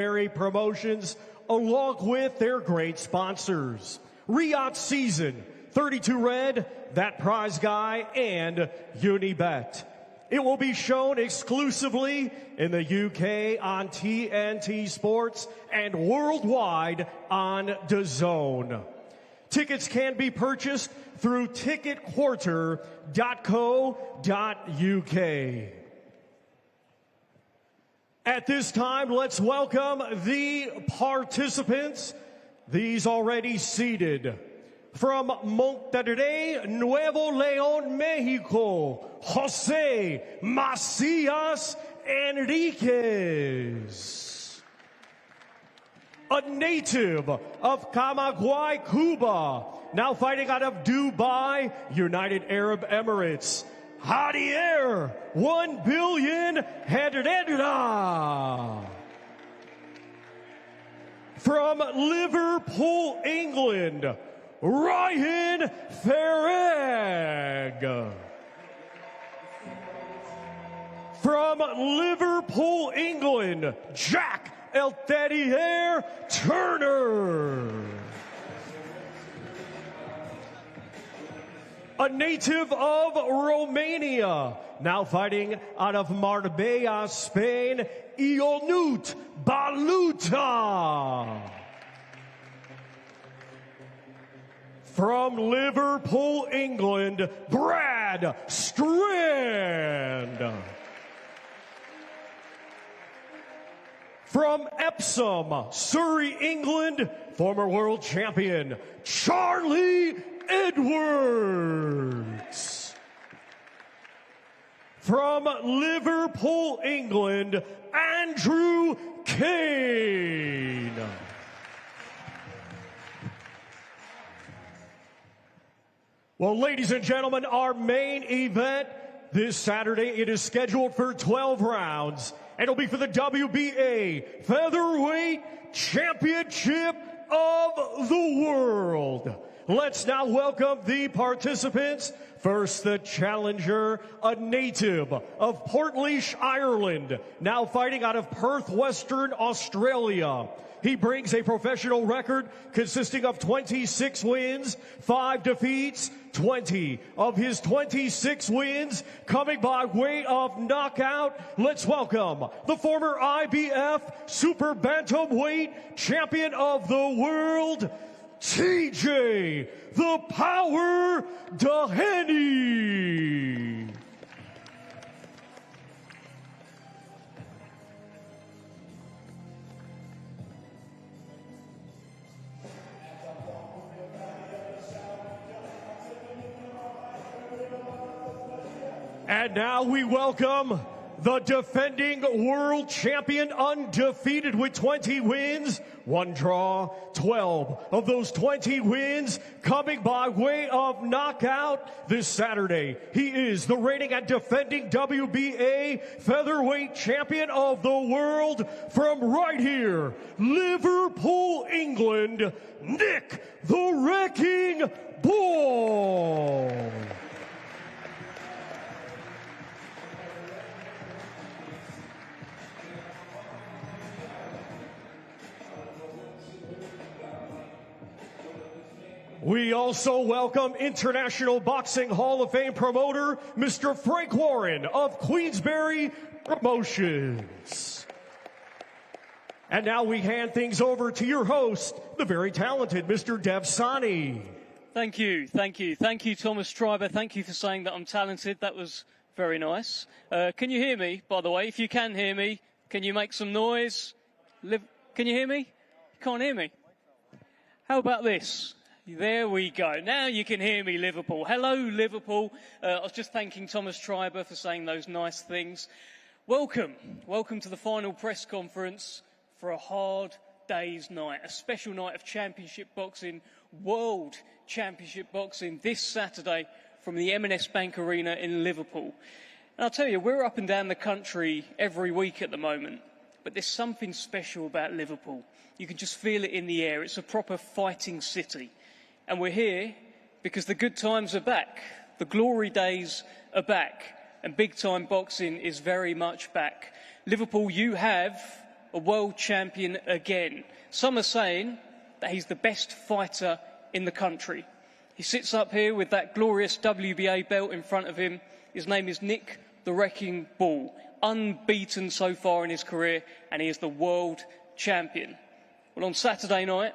Promotions, along with their great sponsors. Riyadh Season, 32 Red, That Prize Guy, and Unibet. It will be shown exclusively in the UK on TNT Sports and worldwide on DAZN. Tickets can be purchased through ticketquarter.co.uk. At this time, let's welcome the participants. These already seated. From Monterrey, Nuevo León, Mexico, Jose Macias Enriquez. A native of Camagüey, Cuba, now fighting out of Dubai, United Arab Emirates, Javier 1 billion Herrera. From Liverpool, England, Ryan Farag. From Liverpool, England, Jack El Terrier Turner. A native of Romania, now fighting out of Marbella, Spain, Ionut Baluta. From Liverpool, England, Brad Strand. From Epsom, Surrey, England, former world champion, Charlie Edwards. From Liverpool, England, Andrew Kane. Well, ladies and gentlemen, our main event this Saturday, it is scheduled for 12 rounds, and it'll be for the WBA Featherweight Championship of the World. Let's now welcome the participants. First, the challenger, a native of Portlaoise, Ireland, now fighting out of Perth, Western Australia. He brings a professional record consisting of 26 wins, 5 defeats, 20 of his 26 wins coming by way of knockout. Let's welcome the former IBF Super Bantamweight Champion of the World, TJ the Power Doheny. And now we welcome the defending world champion, undefeated with 20 wins, 1 draw, 12 of those 20 wins coming by way of knockout this Saturday. He is the reigning and defending WBA featherweight champion of the world from right here, Liverpool, England, Nick the Wrecking Ball. We also welcome International Boxing Hall of Fame promoter, Mr. Frank Warren of Queensberry Promotions. And now we hand things over to your host, the very talented Mr. DAZN. Thank you, thank you. Thank you, Thomas Treiber. Thank you for saying that I'm talented. That was very nice. Can you hear me, by the way? If you can hear me, can you make some noise? Can you hear me? You can't hear me. How about this? There we go. Now you can hear me, Liverpool. Hello, Liverpool. I was just thanking Thomas Treiber for saying those nice things. Welcome. Welcome to the final press conference for a hard day's night, a special night of championship boxing, world championship boxing this Saturday from the M&S Bank Arena in Liverpool. And I'll tell you, we're up and down the country every week at the moment, but there's something special about Liverpool. You can just feel it in the air. It's a proper fighting city. And we're here because the good times are back. The glory days are back. And big-time boxing is very much back. Liverpool, you have a world champion again. Some are saying that he's the best fighter in the country. He sits up here with that glorious WBA belt in front of him. His name is Nick the Wrecking Bull, unbeaten so far in his career, and he is the world champion. Well, on Saturday night,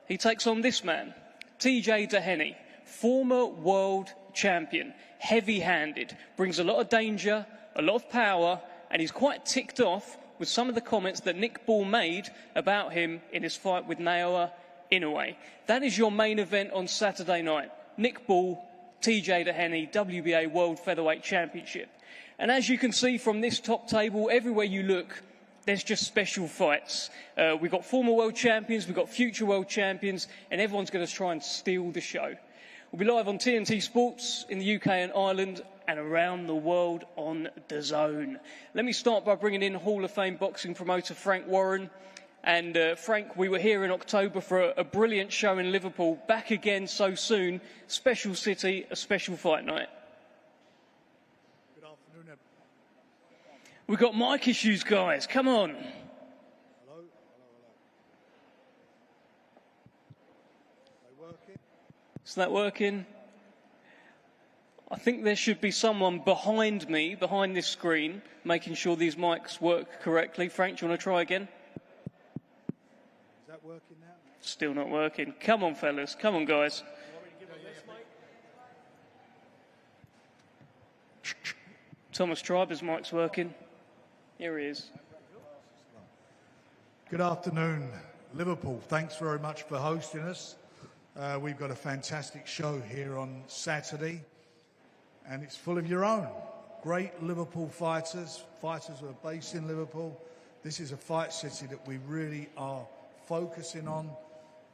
he takes on this man, TJ Doheny, former world champion, heavy-handed, brings a lot of danger, a lot of power, and he's quite ticked off with some of the comments that Nick Bull made about him in his fight with Naoya Inoue. That is your main event on Saturday night. Nick Bull, TJ Doheny, WBA World Featherweight Championship. And as you can see from this top table, everywhere you look, there's just special fights. We've got former world champions, we've got future world champions, and everyone's going to try and steal the show. We'll be live on TNT Sports in the UK and Ireland and around the world on DAZN. Let me start by bringing in Hall of Fame boxing promoter Frank Warren. And Frank, we were here in October for a brilliant show in Liverpool. Back again so soon. Special city, a special fight night. Good afternoon, everyone. We've got mic issues, guys. Come on. Hello. They working? Is that working? I think there should be someone behind me, behind this screen, making sure these mics work correctly. Frank, do you want to try again? Is that working now? Still not working. Come on, fellas. Come on, guys. Thomas Triber's mic's working. Here he is. Good afternoon, Liverpool. Thanks very much for hosting us. We've got a fantastic show here on Saturday, and it's full of your own. Great Liverpool fighters who are based in Liverpool. This is a fight city that we really are focusing on.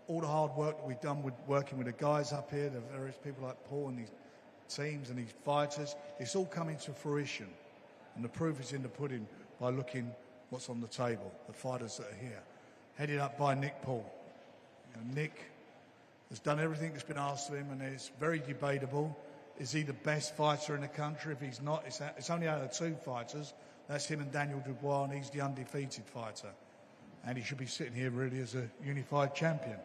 All the hard work that we've done with working with the guys up here, the various people like Paul and these teams and these fighters, it's all coming to fruition. And the proof is in the pudding by looking what's on the table, the fighters that are here. Headed up by Nick Bull. Nick has done everything that's been asked of him, and it's very debatable. Is he the best fighter in the country? If he's not, it's only out of two fighters. That's him and Daniel Dubois, and he's the undefeated fighter. And he should be sitting here really as a unified champion.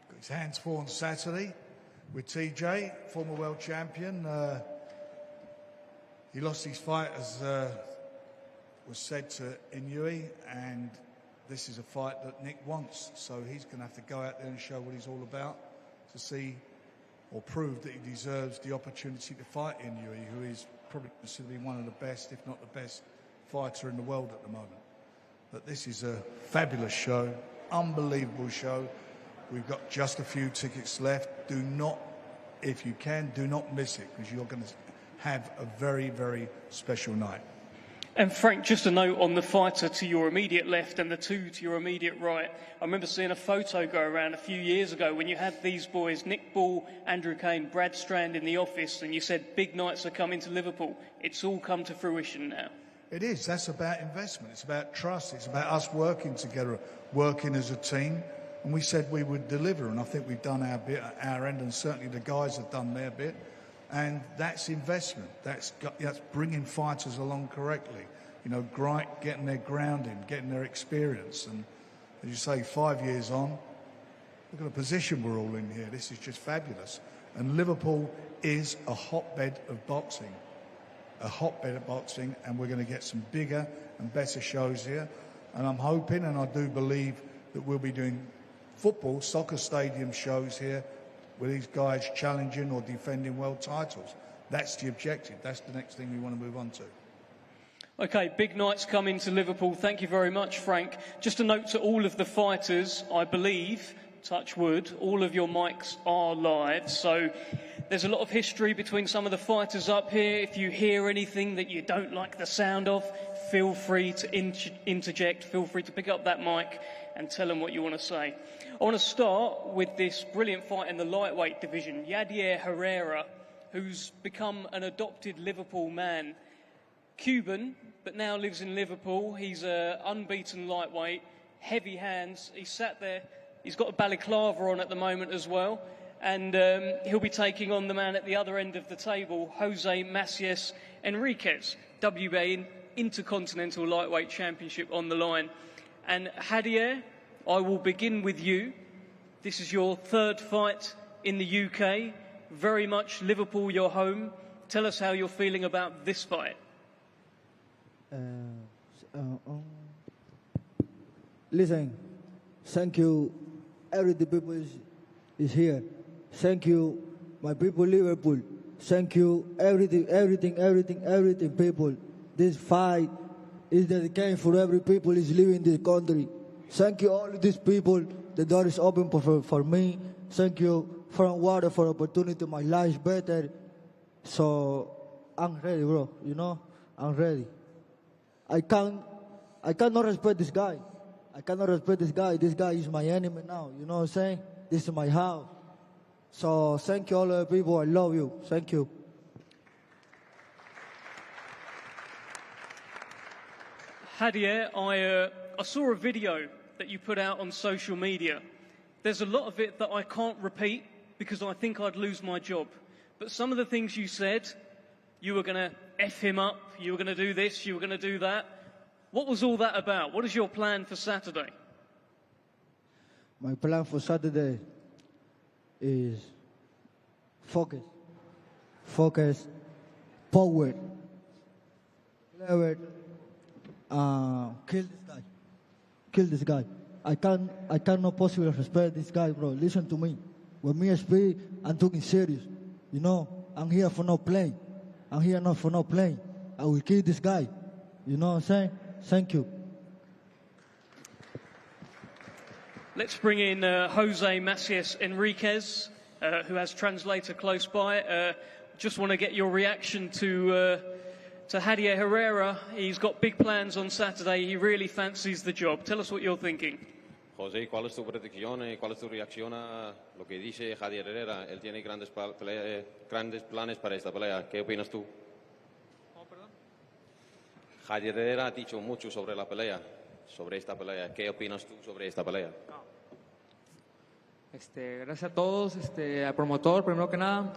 Got his hands full on Saturday with TJ, former world champion. He lost his fight, as was said, to Inoue, and this is a fight that Nick wants. So he's going to have to go out there and show what he's all about to see or prove that he deserves the opportunity to fight Inoue, who is probably considered to be one of the best, if not the best, fighter in the world at the moment. But this is a fabulous show, unbelievable show. We've got just a few tickets left. Do not, if you can, do not miss it, because you're going to have a very, very special night. And Frank, just a note on the fighter to your immediate left and the two to your immediate right. I remember seeing a photo go around a few years ago when you had these boys, Nick Bull, Andrew Kane, Brad Strand in the office, and you said big nights are coming to Liverpool. It's all come to fruition now. It is. That's about investment. It's about trust. It's about us working together, working as a team. And we said we would deliver, and I think we've done our bit at our end, and certainly the guys have done their bit. And that's investment. That's bringing fighters along correctly. You know, getting their grounding, getting their experience. And as you say, 5 years on, look at the position we're all in here. This is just fabulous. And Liverpool is a hotbed of boxing. A hotbed of boxing, and we're going to get some bigger and better shows here. And I'm hoping, and I do believe, that we'll be doing football, soccer stadium shows here with these guys challenging or defending world titles. That's the objective. That's the next thing we want to move on to. Okay, big nights coming to Liverpool. Thank you very much, Frank. Just a note to all of the fighters, I believe, touch wood, all of your mics are live. So there's a lot of history between some of the fighters up here. If you hear anything that you don't like the sound of, feel free to interject. Feel free to pick up that mic and tell them what you want to say. I want to start with this brilliant fight in the lightweight division. Yadier Herrera, who's become an adopted Liverpool man. Cuban, but now lives in Liverpool. He's an unbeaten lightweight, heavy hands. He's sat there. He's got a balaclava on at the moment as well. And he'll be taking on the man at the other end of the table, Jose Macias Enriquez, WBA Intercontinental Lightweight Championship on the line. And Hadier, I will begin with you. This is your third fight in the UK. Very much Liverpool, your home. Tell us how you're feeling about this fight. Listen, thank you, every people is here. Thank you, my people, Liverpool. Thank you, everything, people. This fight is dedicated for every people is living in this country. Thank you, all of these people. The door is open for me. Thank you, from water, for opportunity. My life better. So, I'm ready, bro. You know, I'm ready. I cannot respect this guy. I cannot respect this guy. This guy is my enemy now. You know what I'm saying? This is my house. So thank you, all the people. I love you. Thank you. Hadier, I saw a video that you put out on social media. There's a lot of it that I can't repeat because I think I'd lose my job. But some of the things you said, you were going to F him up, you were going to do this, you were going to do that. What was all that about? What is your plan for Saturday? My plan for Saturday is focus, power, clever, kill this guy. I cannot possibly respect this guy, bro. Listen to me. When me speak, I'm talking serious. You know, I'm here for no playing. I'm here not for no playing. I will kill this guy. You know what I'm saying? Thank you. Let's bring in Jose Macias Enriquez, who has translator close by. Just want to get your reaction to Hadier Herrera. He's got big plans on Saturday. He really fancies the job. Tell us what you're thinking. José, ¿cuál es tu predicción y cuál es tu reacción a lo que dice Hadier Herrera? Él tiene grandes planes para esta pelea. ¿Qué opinas tú? Hadier Herrera ha dicho mucho sobre la pelea, sobre esta pelea. ¿Qué opinas tú sobre esta pelea? Gracias a todos, al promotor, primero que nada.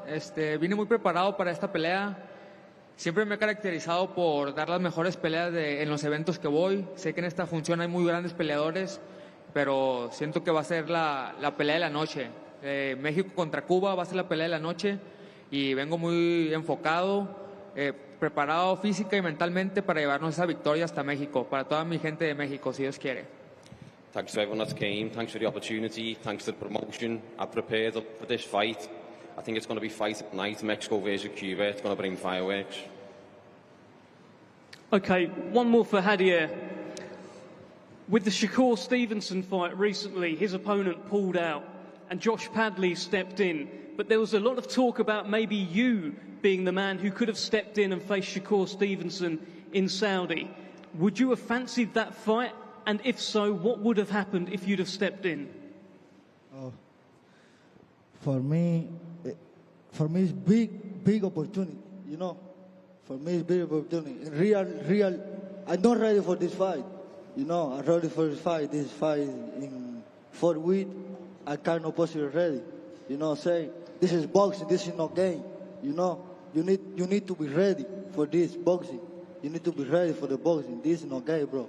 Vine muy preparado para esta pelea. Siempre me he caracterizado por dar las mejores peleas en los eventos que voy. Sé que en esta función hay muy grandes peleadores, pero siento que va a ser la pelea de la noche. México contra Cuba va a ser la pelea de la noche y vengo muy enfocado, preparado física y mentalmente para llevarnos esa victoria hasta México, para toda mi gente de México, si Dios quiere. Thanks to everyone that came. Thanks for the opportunity. Thanks to the promotion. I prepared up for this fight. I think it's going to be fight at night, Mexico versus Cuba. It's going to bring fireworks. Okay, one more for Hadier. With the Shakur Stevenson fight recently, his opponent pulled out and Josh Padley stepped in. But there was a lot of talk about maybe you being the man who could have stepped in and faced Shakur Stevenson in Saudi. Would you have fancied that fight? And if so, what would have happened if you'd have stepped in? For me, it's big opportunity, you know. For me, it's big opportunity. Real. I'm not ready for this fight. You know, I'm ready for this fight. This fight in 4 weeks, I cannot possibly ready. You know what I'm saying? This is boxing. This is not game. You know, you need to be ready for this boxing. You need to be ready for the boxing. This is not game, bro.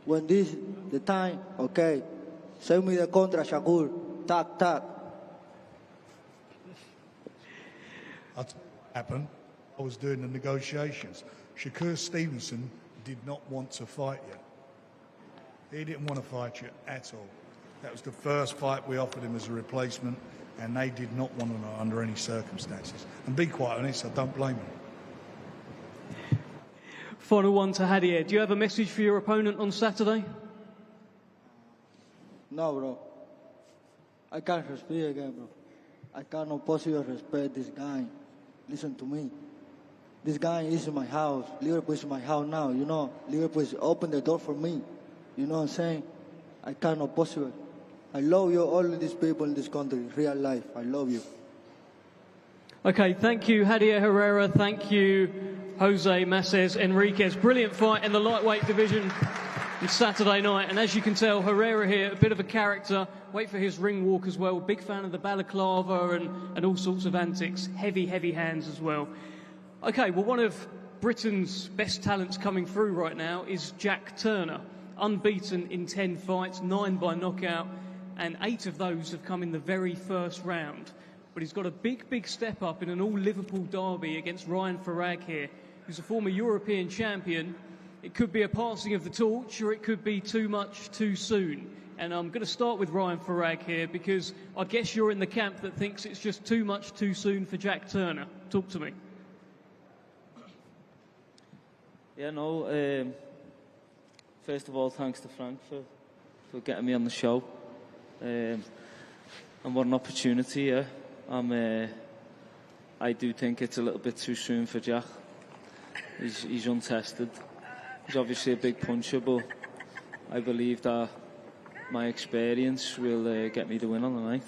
When this the time, okay, send me the contract, Shakur. Tack. What happened? I was doing the negotiations. Shakur Stevenson did not want to fight you. He didn't want to fight you at all. That was the first fight we offered him as a replacement, and they did not want to under any circumstances. And be quite honest, I don't blame them. Final one to Hadier. Do you have a message for your opponent on Saturday? No, bro. I can't respect again, bro. I cannot possibly respect this guy. Listen to me. This guy is in my house. Liverpool is my house now, you know. Liverpool is open the door for me. You know what I'm saying? I cannot possibly. I love you, all of these people in this country, real life. I love you. Okay, thank you, Hadier Herrera. Thank you, Jose Macias Enriquez. Brilliant fight in the lightweight division on Saturday night. And as you can tell, Herrera here, a bit of a character. Wait for his ring walk as well. Big fan of the balaclava and all sorts of antics. Heavy hands as well. Okay, well, one of Britain's best talents coming through right now is Jack Turner, unbeaten in 10 fights, 9 by knockout, and 8 of those have come in the very first round. But he's got a big step up in an all-Liverpool derby against Ryan Farag here, who's a former European champion. It could be a passing of the torch, or it could be too much too soon. And I'm going to start with Ryan Farag here, because I guess you're in the camp that thinks it's just too much too soon for Jack Turner. Talk to me. Yeah, no, first of all, thanks to Frank for getting me on the show. And what an opportunity, yeah. I do think it's a little bit too soon for Jack. He's untested. He's obviously a big puncher, but I believe that my experience will get me the win on the night.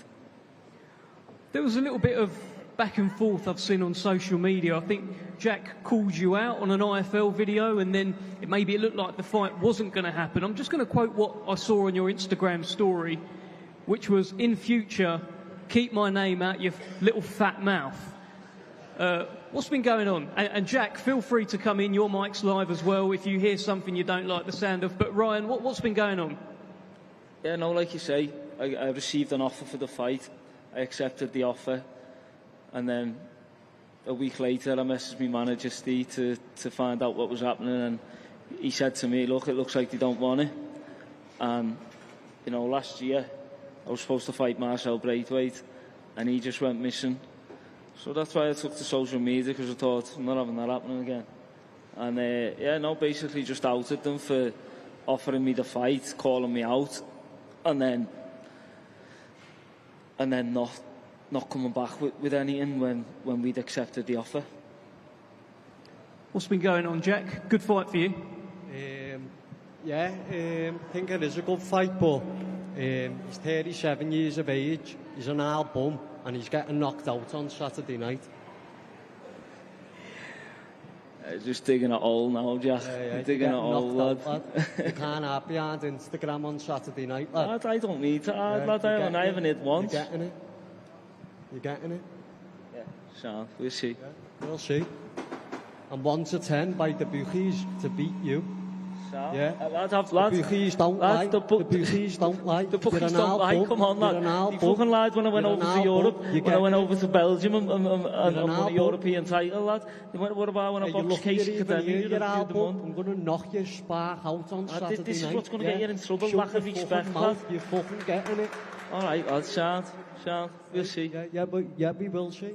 There was a little bit of back and forth I've seen on social media. I think Jack called you out on an IFL video, and then maybe it looked like the fight wasn't going to happen. I'm just going to quote what I saw on your Instagram story, which was, "In future, keep my name out your little fat mouth." What's been going on? And Jack, feel free to come in. Your mic's live as well if you hear something you don't like the sound of. But Ryan, what's been going on? Yeah, no, like you say, I received an offer for the fight. I accepted the offer. And then a week later, I messaged my manager, Steve, to find out what was happening. And he said to me, look, it looks like they don't want it. And, you know, last year, I was supposed to fight Marcel Braithwaite, and he just went missing. So that's why I took to social media, because I thought, I'm not having that happening again. And, yeah, no, basically just outed them for offering me the fight, calling me out, and then not coming back with anything when we'd accepted the offer. What's been going on, Jack? Good fight for you. I think it is a good fight, but he's 37 years of age, he's an old bum, and he's getting knocked out on Saturday night. Just digging a hole now, Jack. Digging a hole, lad. You can't have behind Instagram on Saturday night, lad. I don't need to, lad. I haven't hit once. You're getting it. You're getting it. Yeah, so we'll see. Yeah, we'll see. I'm 1 to 10 by the bookies to beat you. So, yeah. Lads, the bookies don't lie. The bookies don't lie. The bookies don't lie. Come on, lad. They fucking lied when I went over to Europe. When I went over to Belgium and won a European title, lad. What about when I boxed Casey Academy? I'm going to knock your spark out on Saturday night. This is what's going to get you in trouble. Lack of respect, lad. You're fucking getting it. All right, lad. Sound. We'll see. Yeah, we will see.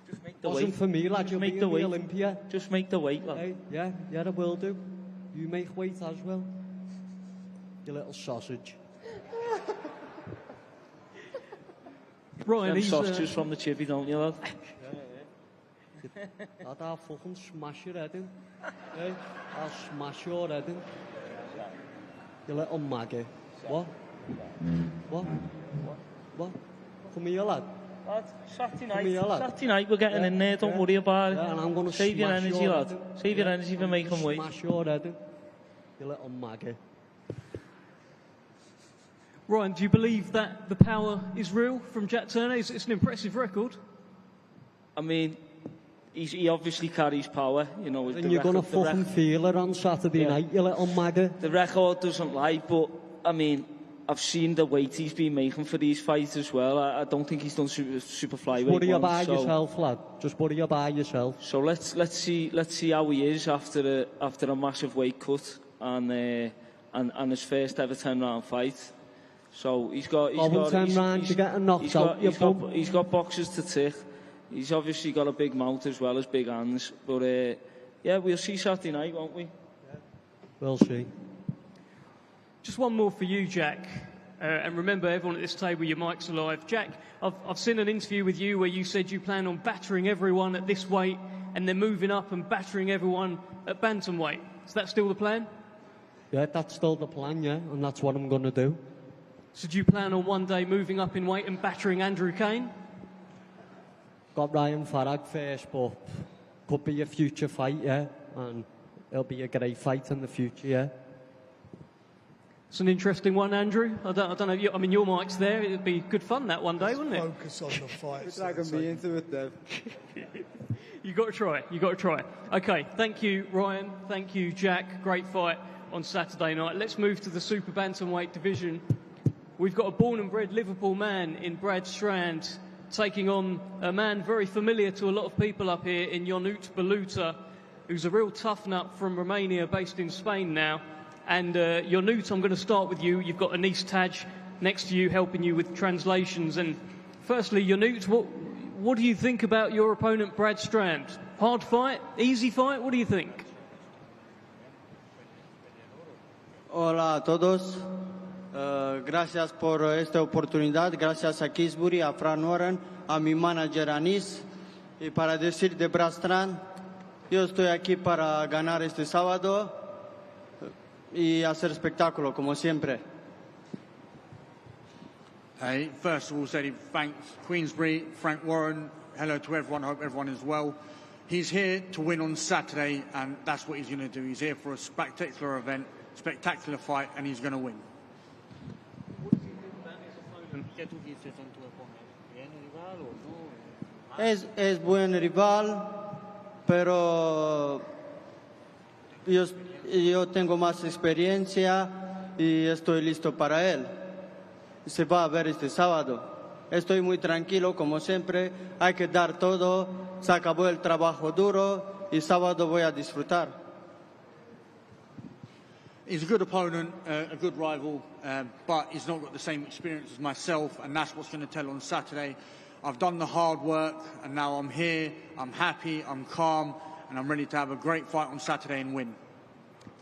Just make the Wasn't weight. for me, lad. You'll be in the Olympia. Just make the weight, lad. Hey, yeah, I will do. You make weight as well. You little sausage. Ryan, Them sausages from the chippy, don't you, lad? Lad, I'll fucking smash your head in. Hey, I'll smash your head in. You little maggot. What? Come here, lad. Saturday night we're getting in there, don't worry about it. Yeah, and I'm going to save your energy, lad. Save your energy for making weight. Smash your head in. You little maggot. Ryan, do you believe that the power is real from Jack Turner? It's an impressive record. I mean, he obviously carries power, you know. And you're going to fucking feel it on Saturday night, you little maggot. The record doesn't lie, but, I mean, I've seen the weight he's been making for these fights as well. I don't think he's done super flyweight. Just worry about yourself, lad. Just worry about yourself. So let's see how he is after a massive weight cut and his first ever 10-round fight. So he's got 10 rounds, you're getting knocked out. He's got boxes to tick. He's obviously got a big mouth as well as big hands. But yeah, we'll see Saturday night, won't we? Yeah. We'll see. Just one more for you, Jack. And remember, everyone at this table, your mic's alive. Jack, I've seen an interview with you where you said you plan on battering everyone at this weight and then moving up and battering everyone at bantamweight. Is that still the plan? Yeah, that's still the plan, yeah, and that's what I'm going to do. So do you plan on one day moving up in weight and battering Andrew Kane? Got Ryan Farag first, but could be a future fight, yeah, and it'll be a great fight in the future, yeah. It's an interesting one, Andrew. I don't know. I mean, your mic's there. It'd be good fun that one day, wouldn't it? Focus on the fight. Dragging me into it, Dev. You got to try. You got to try. Okay, thank you, Ryan. Thank you, Jack. Great fight on Saturday night. Let's move to the super bantamweight division. We've got a born and bred Liverpool man in Brad Strand taking on a man very familiar to a lot of people up here in Ionut Baluta, who's a real tough nut from Romania, based in Spain now. And Ionut, I'm going to start with you. You've got Anis Taj next to you helping you with translations. And firstly, Ionut, what do you think about your opponent, Brad Strand? Hard fight? Easy fight? What do you think? Hola a todos. Gracias por esta oportunidad. Gracias a Kisbury, a Fran Warren, a mi manager Anis. Y para decir de Brad Strand, yo estoy aquí para ganar este sábado y hacer espectáculo, como siempre. First of all, said he thanks Queensbury, Frank Warren. Hello to everyone. Hope everyone is well. He's here to win on Saturday, and that's what he's going to do. He's here for a spectacular event, spectacular fight, and he's going to win. Es buen rival, pero yo tengo más experiencia y estoy listo para él. Se va a ver este sábado. Estoy muy tranquilo, como siempre. Hay que dar todo. Se acabó el trabajo duro y sábado voy a disfrutar. He's a good opponent, a good rival, but he's not got the same experience as myself, and that's what's going to tell on Saturday. I've done the hard work, and now I'm here. I'm happy, I'm calm, and I'm ready to have a great fight on Saturday and win.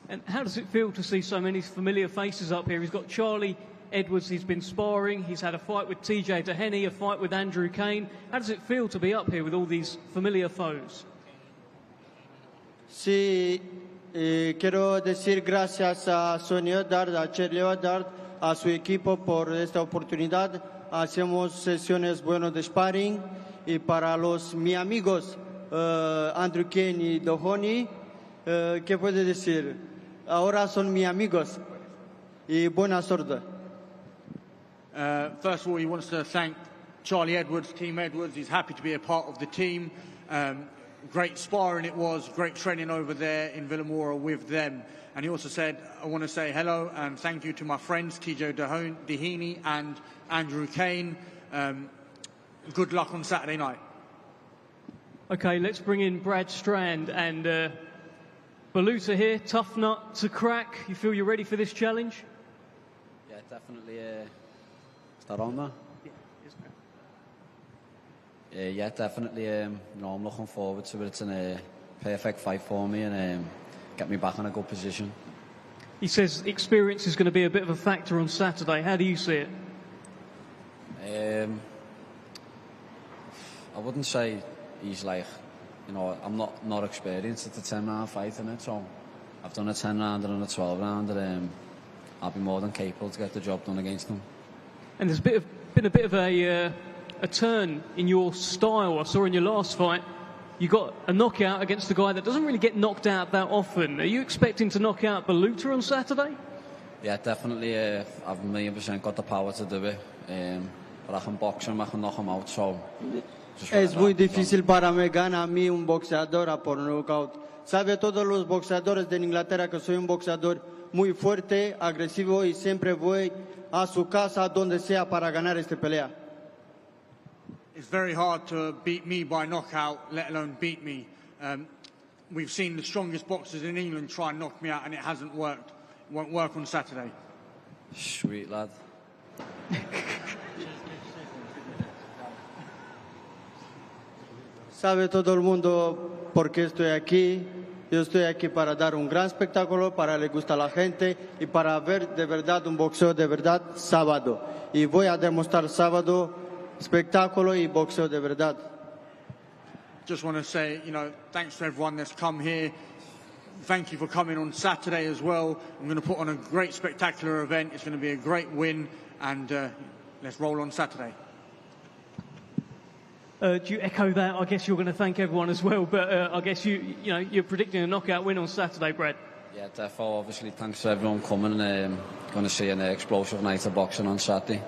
And how does it feel to see so many familiar faces up here? He's got Charlie Edwards, he's been sparring, he's had a fight with TJ Doheny, a fight with Andrew Kane. How does it feel to be up here with all these familiar foes? Sí, quiero decir gracias a Sonny Oddard, a Charlie Oddard, a su equipo por esta oportunidad. Hacemos sesiones buenas de sparring y para mis amigos Andrew Kane y Doheny, ¿qué puedo decir? Ahora son mis amigos y buena suerte. First of all, he wants to thank Charlie Edwards, Team Edwards. He's happy to be a part of the team. Great sparring it was, great training over there in Villamora with them. And he also said, I want to say hello and thank you to my friends, TJ Doheny and Andrew Kane. Good luck on Saturday night. Okay, let's bring in Brad Strand and Baluta here. Tough nut to crack. You feel you're ready for this challenge? Yeah, definitely. Is that on there? Yeah, definitely. I'm looking forward to it. It's a perfect fight for me and get me back in a good position. He says experience is going to be a bit of a factor on Saturday. How do you see it? I wouldn't say he's like, I'm not experienced at the 10-round fight in it, so I've done a 10-rounder and a 12-rounder, and I'll be more than capable to get the job done against him. And there's been a bit of a turn in your style. I saw in your last fight, you got a knockout against a guy that doesn't really get knocked out that often. Are you expecting to knock out Baluta on Saturday? Yeah, definitely. I've 1,000,000% got the power to do it. But I can box him, I can knock him out, so... Es muy difícil para mí ganar a mí un boxeador por knockout. Sabe todos los boxeadores de Inglaterra que soy un boxeador muy fuerte, agresivo y siempre voy a su casa donde sea para ganar esta pelea. It's very hard to beat me by knockout, let alone beat me. We've seen the strongest boxers in England try and knock me out and it hasn't worked. It won't work on Saturday. Sweet lad. Sabe todo el mundo por qué estoy aquí. Yo estoy aquí para dar un gran espectáculo, para le gusta a la gente y para ver de verdad un boxeo de verdad sábado. Y voy a demostrar sábado espectáculo y boxeo de verdad. Just want to say, thanks to everyone that's come here. Thank you for coming on Saturday as well. I'm going to put on a great spectacular event. It's going to be a great win, and let's roll on Saturday. Do you echo that? I guess you're going to thank everyone as well, but I guess you're predicting a knockout win on Saturday, Brad. Yeah, therefore, obviously, thanks to everyone coming. Going to see an explosive night of boxing on Saturday.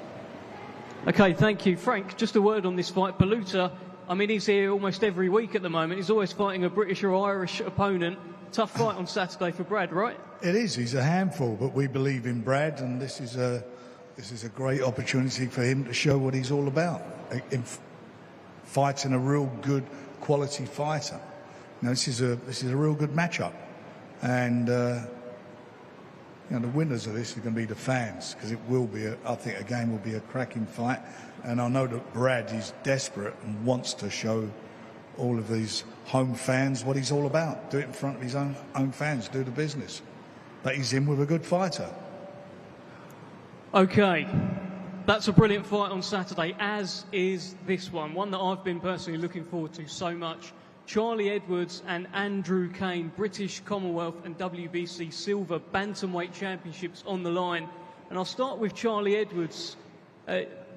Okay, thank you. Frank, just a word on this fight. Baluta, I mean, he's here almost every week at the moment. He's always fighting a British or Irish opponent. Tough fight on Saturday for Brad, right? It is. He's a handful, but we believe in Brad, and this is a great opportunity for him to show what he's all about. In fighting a real good quality fighter. Now, this is a real good matchup, and you know, the winners of this are going to be the fans, because it will be. I think a game will be a cracking fight, and I know that Brad is desperate and wants to show all of these home fans what he's all about. Do it in front of his own fans. Do the business. But he's in with a good fighter. Okay, that's a brilliant fight on Saturday, as is this one that I've been personally looking forward to so much. Charlie Edwards and Andrew Kane, British, Commonwealth and WBC Silver Bantamweight Championships on the line. And I'll start with Charlie Edwards.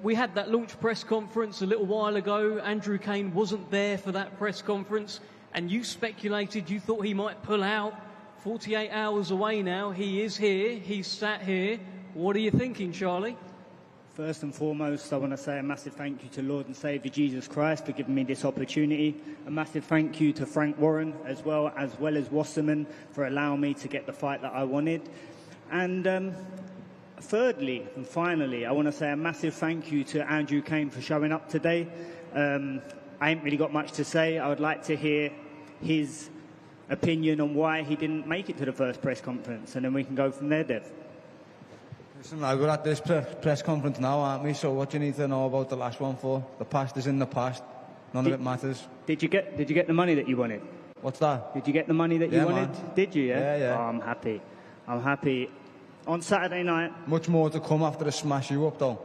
We had that launch press conference a little while ago. Andrew Kane wasn't there for that press conference, and you speculated, you thought he might pull out. 48 hours away now, he is here, he's sat here. What are you thinking, Charlie? First and foremost, I want to say a massive thank you to Lord and Saviour Jesus Christ for giving me this opportunity. A massive thank you to Frank Warren as well as Wasserman for allowing me to get the fight that I wanted. And thirdly and finally, I want to say a massive thank you to Andrew Kane for showing up today. I ain't really got much to say. I would like to hear his opinion on why he didn't make it to the first press conference, and then we can go from there, Dev. Listen, we're at this press conference now, aren't we? So what do you need to know about the last one for? The past is in the past. None of it matters. Did you get the money that you wanted? What's that? Did you get the money that you wanted? Man. Did you, Yeah, yeah. Oh, I'm happy. I'm happy. On Saturday night... Much more to come after I smash you up, though.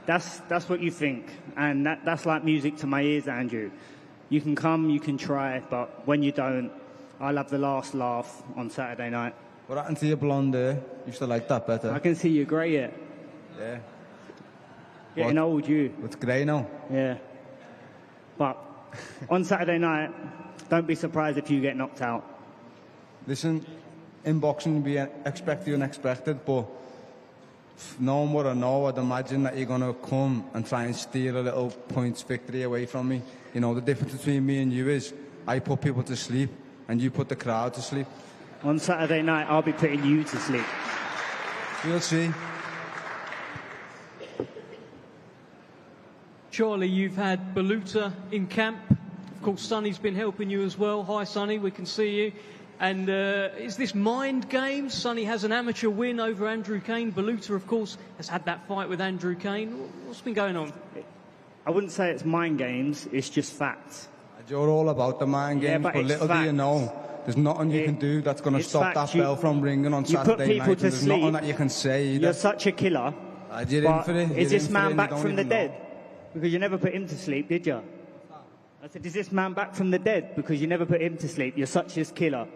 That's what you think. And that's like music to my ears, Andrew. You can come, you can try, but when you don't, I'll have the last laugh on Saturday night. What happened to your blonde hair? Used to like that better. I can see you're grey yet. Yeah. Getting old, you. It's grey now. Yeah. But on Saturday night, don't be surprised if you get knocked out. Listen, in boxing, we expect the unexpected, but knowing what I know, I'd imagine that you're going to come and try and steal a little points victory away from me. You know, the difference between me and you is I put people to sleep and you put the crowd to sleep. On Saturday night, I'll be putting you to sleep. We'll see. Charlie, you've had Baluta in camp. Of course, Sonny's been helping you as well. Hi, Sonny, we can see you. And is this mind games? Sonny has an amateur win over Andrew Kane. Baluta, of course, has had that fight with Andrew Kane. What's been going on? I wouldn't say it's mind games, it's just facts. You're all about the mind games, but little do you know, there's nothing you can do that's going to stop that bell from ringing on Saturday night. There's nothing that you can say either. You're such a killer. You're in for it. Is this man back from the dead? Because you never put him to sleep, did you? I said, is this man back from the dead? Because you never put him to sleep. You're such a killer.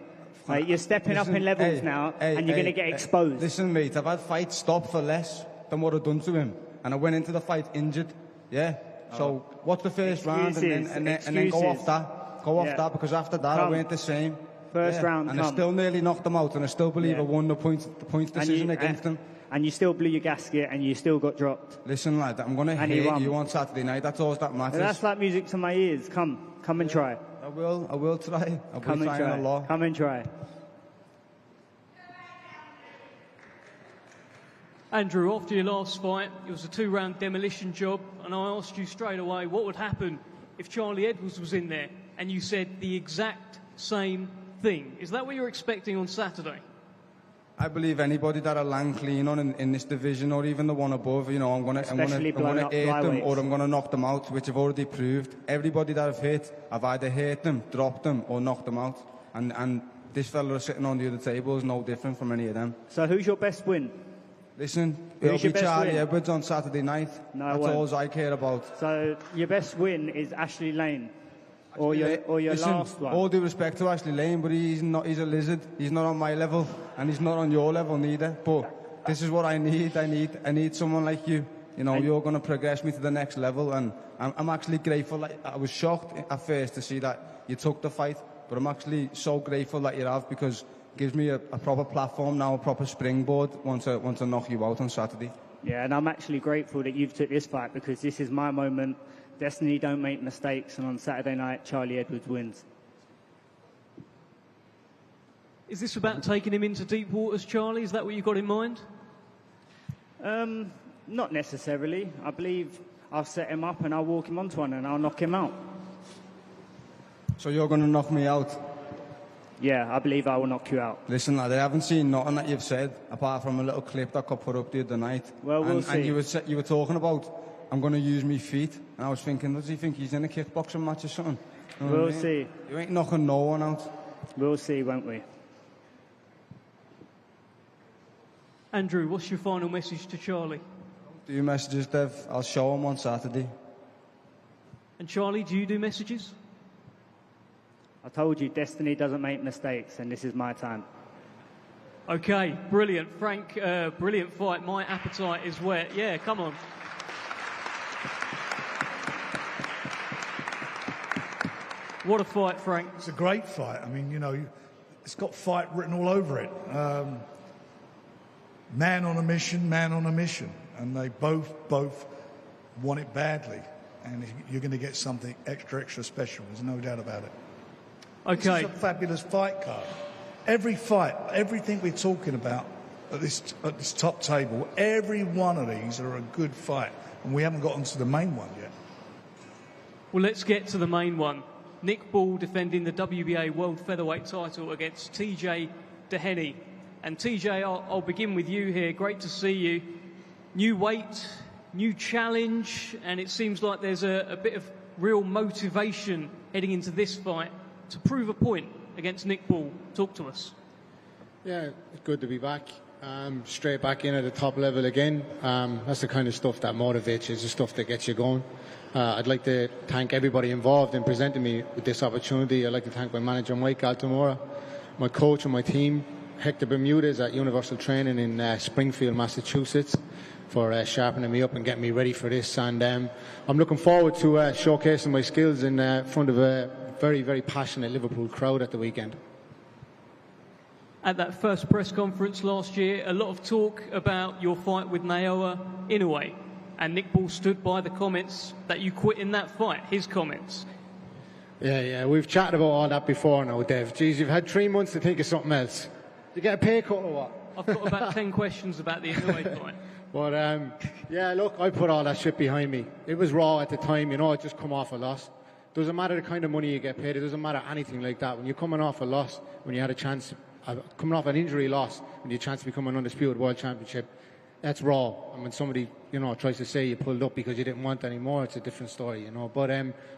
You're stepping up in levels now, and you're going to get exposed. Listen, mate, I've had fights stop for less than what I've done to him. And I went into the fight injured. Yeah? So, watch the first round and then go off that. Go off that, because after that, I went the same. First round, and I still nearly knocked him out, and I still believe I won the points decision against him. And you still blew your gasket, and you still got dropped. Listen, lad, I'm going to hate you on Saturday night. That's all that matters. That's like music to my ears. Come and try. I will try. I'll be trying a lot. Come and try. Andrew, after your last fight, it was a 2-round demolition job, and I asked you straight away what would happen if Charlie Edwards was in there, and you said the exact same thing. Is that what you're expecting on Saturday? I believe anybody that I land clean on in this division, or even the one above, you know, I'm going to hit them, or I'm going to knock them out, which I've already proved. Everybody that I've hit, I've either hit them, dropped them, or knocked them out. And this fella sitting on the other table is no different from any of them. So who's your best win? Listen, it'll be Charlie Edwards on Saturday night. No, that's all I care about. So your best win is Ashley Lane, or your last one. All due respect to Ashley Lane, but he's a lizard. He's not on my level, and he's not on your level neither. But this is what I need. I need someone like you. You know, you're going to progress me to the next level, and I'm actually grateful. Like, I was shocked at first to see that you took the fight, but I'm actually so grateful that you have, because it gives me a proper platform now, a proper springboard once I knock you out on Saturday. Yeah, and I'm actually grateful that you've took this fight, because this is my moment Destiny don't make mistakes, and on Saturday night, Charlie Edwards wins. Is this about taking him into deep waters, Charlie? Is that what you've got in mind? Not necessarily. I believe I'll set him up and I'll walk him onto one and I'll knock him out. So you're going to knock me out? Yeah, I believe I will knock you out. Listen, lad, I haven't seen nothing that you've said apart from a little clip that got put up the other night. Well, we'll see. And you were talking about, I'm going to use my feet. And I was thinking, does he think he's in a kickboxing match or something? You know what I We'll mean? see. You ain't knocking no one out. We'll see, won't we? Andrew, what's your final message to Charlie? Do you messages, Dev? I'll show him on Saturday. And Charlie, do you do messages? I told you, Destiny doesn't make mistakes, and this is my time. Okay, brilliant. Frank, brilliant fight. My appetite is wet. Yeah, come on. What a fight, Frank. It's a great fight. I mean, you know, it's got fight written all over it. Man on a mission, man on a mission. And they both want it badly. And you're going to get something extra special. There's no doubt about it. Okay. This is a fabulous fight card. Every fight, everything we're talking about at this top table, every one of these are a good fight. And we haven't gotten to the main one yet. Well, let's get to the main one. Nick Ball defending the WBA World Featherweight title against TJ Doheny. And TJ, I'll begin with you here. Great to see you. New weight, new challenge, and it seems like there's a bit of real motivation heading into this fight to prove a point against Nick Ball. Talk to us. Yeah, it's good to be back. Straight back in at the top level again. That's the kind of stuff that motivates you, it's the stuff that gets you going. I'd like to thank everybody involved in presenting me with this opportunity. I'd like to thank my manager, Mike Altamora, my coach and my team, Hector Bermudez at Universal Training in Springfield, Massachusetts, for sharpening me up and getting me ready for this. And I'm looking forward to showcasing my skills in front of a very, very passionate Liverpool crowd at the weekend. At that first press conference last year, a lot of talk about your fight with Naoya Inoue. And Nick Ball stood by the comments that you quit in that fight, his comments. Yeah, we've chatted about all that before now, Dev. Geez, you've had 3 months to think of something else. You get a pay cut or what? I've got about 10 questions about the Inoue fight. But, yeah, look, I put all that shit behind me. It was raw at the time, you know, it just come off a loss. Doesn't matter the kind of money you get paid, it doesn't matter anything like that. When you're coming off a loss, when you had a chance, coming off an injury loss, when you had a chance to become an undisputed world championship, that's raw. And when somebody, you know, tries to say you pulled up because you didn't want anymore, it's a different story, you know. But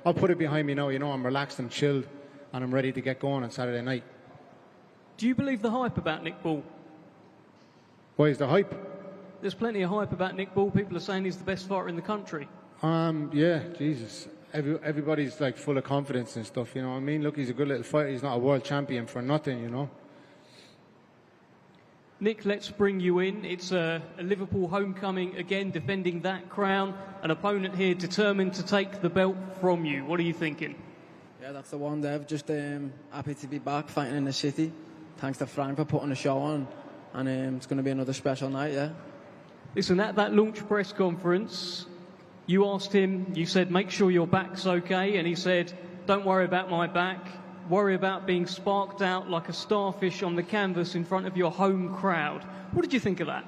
I'll put it behind me now, you know, I'm relaxed, I'm chilled, and I'm ready to get going on Saturday night. Do you believe the hype about Nick Ball? Why is the hype? There's plenty of hype about Nick Ball. People are saying he's the best fighter in the country. Yeah, Jesus. Everybody's like full of confidence and stuff, you know what I mean? Look, he's a good little fighter. He's not a world champion for nothing, you know. Nick, let's bring you in. It's a Liverpool homecoming, again, defending that crown. An opponent here determined to take the belt from you. What are you thinking? Yeah, that's the one, Dev. Just happy to be back fighting in the city. Thanks to Frank for putting the show on. And it's going to be another special night, yeah. Listen, at that launch press conference, you asked him, you said, make sure your back's okay. And he said, don't worry about my back. Worry about being sparked out like a starfish on the canvas in front of your home crowd. What did you think of that?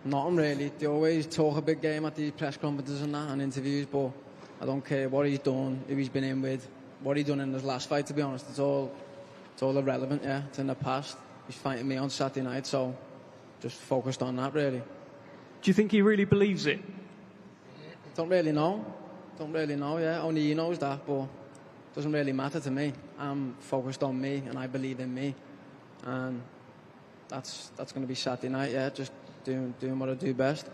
Nothing really. They always talk a big game at these press conferences and that and interviews, but I don't care what he's done, who he's been in with, what he's done in his last fight, to be honest. It's all irrelevant, yeah. It's in the past. He's fighting me on Saturday night, so just focused on that, really. Do you think he really believes it? Don't really know, yeah. Only he knows that, but doesn't really matter to me. I'm focused on me, and I believe in me. And that's going to be Saturday night, yeah, just doing what I do best.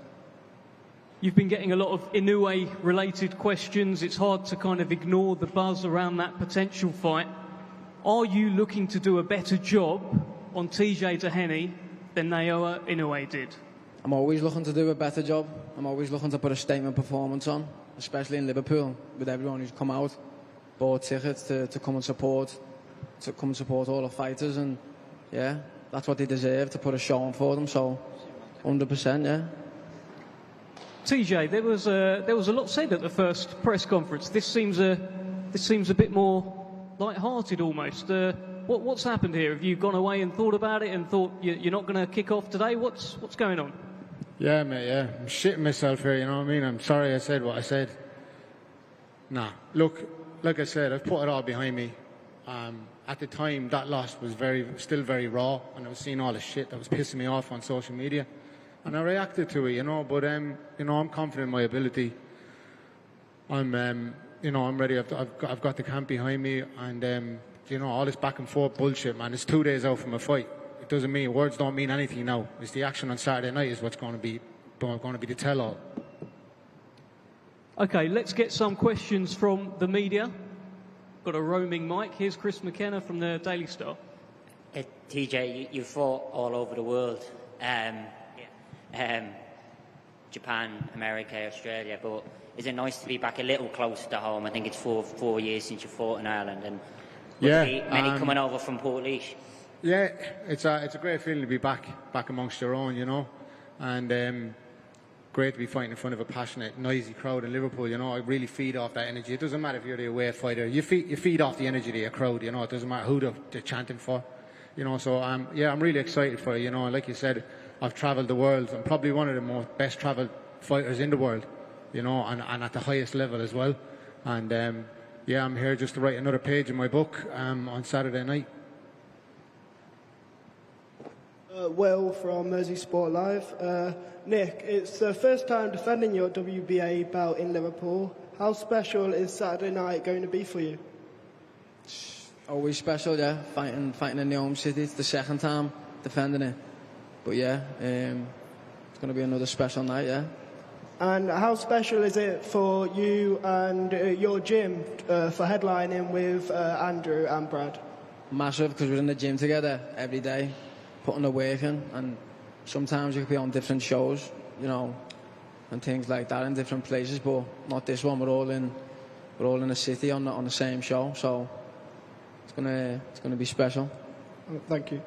You've been getting a lot of Inoue-related questions. It's hard to kind of ignore the buzz around that potential fight. Are you looking to do a better job on TJ Doheny than Naoya Inoue did? I'm always looking to do a better job. I'm always looking to put a statement performance on, especially in Liverpool, with everyone who's come out, bought tickets to come and support all the fighters, and yeah, that's what they deserve, to put a show on for them. So 100%, yeah. TJ, there was a lot said at the first press conference. This seems a bit more light-hearted almost. What's happened here? Have you gone away and thought about it and thought you're not going to kick off today? What's going on? Yeah, mate, yeah. I'm shitting myself here, you know what I mean? I'm sorry I said what I said. Nah, look, like I said, I've put it all behind me. At the time, that loss was still very raw, and I was seeing all the shit that was pissing me off on social media. And I reacted to it, you know, but, you know, I'm confident in my ability. I'm, you know, I'm ready. I've got the camp behind me, and, you know, all this back and forth bullshit, man. It's 2 days out from a fight. It doesn't mean, words don't mean anything now. It's the action on Saturday night is what's going to be the tell-all. Okay, let's get some questions from the media. Got a roaming mic. Here's Chris McKenna from the Daily Star. TJ, you fought all over the world. Japan, America, Australia, but is it nice to be back a little closer to home? I think it's four years since you fought in Ireland, and many coming over from Portlaoise. Yeah, it's a great feeling to be back amongst your own, you know, and great to be fighting in front of a passionate, noisy crowd in Liverpool. You know, I really feed off that energy. It doesn't matter if you're the away fighter, you feed off the energy of your crowd. You know, it doesn't matter who they're chanting for. You know, so yeah, I'm really excited for it. You know, like you said, I've travelled the world. I'm probably one of the best travelled fighters in the world. You know, and at the highest level as well. And yeah, I'm here just to write another page in my book on Saturday night. Will from Mersey Sport Live. Nick, it's the first time defending your WBA belt in Liverpool. How special is Saturday night going to be for you? Always special, yeah. Fighting in the home city. It's the second time defending it. But yeah, it's going to be another special night, yeah. And how special is it for you and your gym for headlining with Andrew and Brad? Massive, because we're in the gym together every day, putting the work in, and sometimes you could be on different shows, you know, and things like that in different places, but not this one. We're all in a city on the same show, so it's gonna be special. Thank you.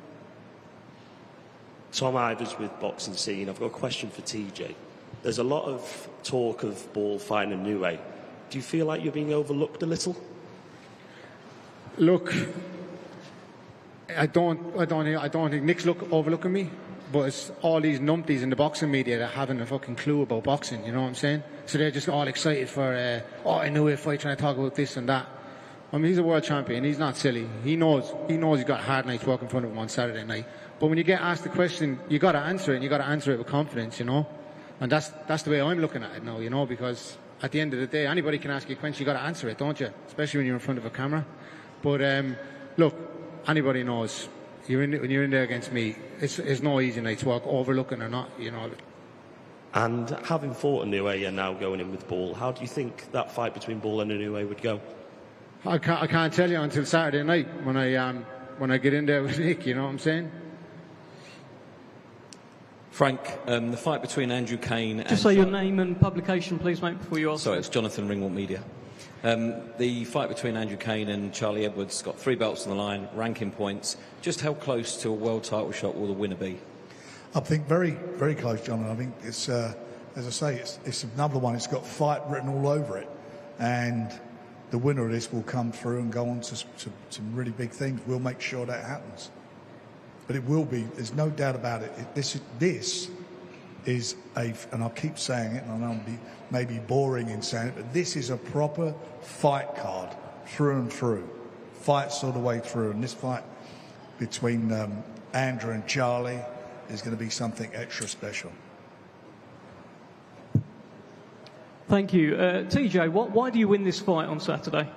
Tom Ivers with Boxing Scene. I've got a question for TJ. There's a lot of talk of Ball fighting a new way. Do you feel like you're being overlooked a little? Look, I don't think Nick's overlooking me, but it's all these numpties in the boxing media that haven't a fucking clue about boxing, you know what I'm saying? So they're just all excited for, a new way fight, trying to talk about this and that. I mean, he's a world champion, he's not silly. He knows he's got hard nights work in front of him on Saturday night. But when you get asked the question, you got to answer it, and you got to answer it with confidence, you know? And that's the way I'm looking at it now, you know, because at the end of the day, anybody can ask you a question, you got to answer it, don't you? Especially when you're in front of a camera. But look, anybody knows when you're in there against me, it's no easy night's work, overlooking or not, you know. And having fought Inoue and now going in with Ball, how do you think that fight between Ball and Inoue would go? I can't tell you until Saturday night when I get in there with Nick, you know what I'm saying? Frank, the fight between Andrew Kane and... Just say your name and publication, please, mate, before you ask. Sorry, it's Jonathan Ringwalt Media. The fight between Andrew Kane and Charlie Edwards got 3 belts on the line, ranking points. Just how close to a world title shot will the winner be? I think very, very close, John. I think it's, as I say, it's another one. It's got fight written all over it. And the winner of this will come through and go on to some really big things. We'll make sure that happens. But it will be, there's no doubt about it. This is and I'll keep saying it, and I know I'm maybe boring in saying it, but this is a proper fight card through and through. Fights all the way through. And this fight between Andrew and Charlie is going to be something extra special. Thank you. TJ, why do you win this fight on Saturday?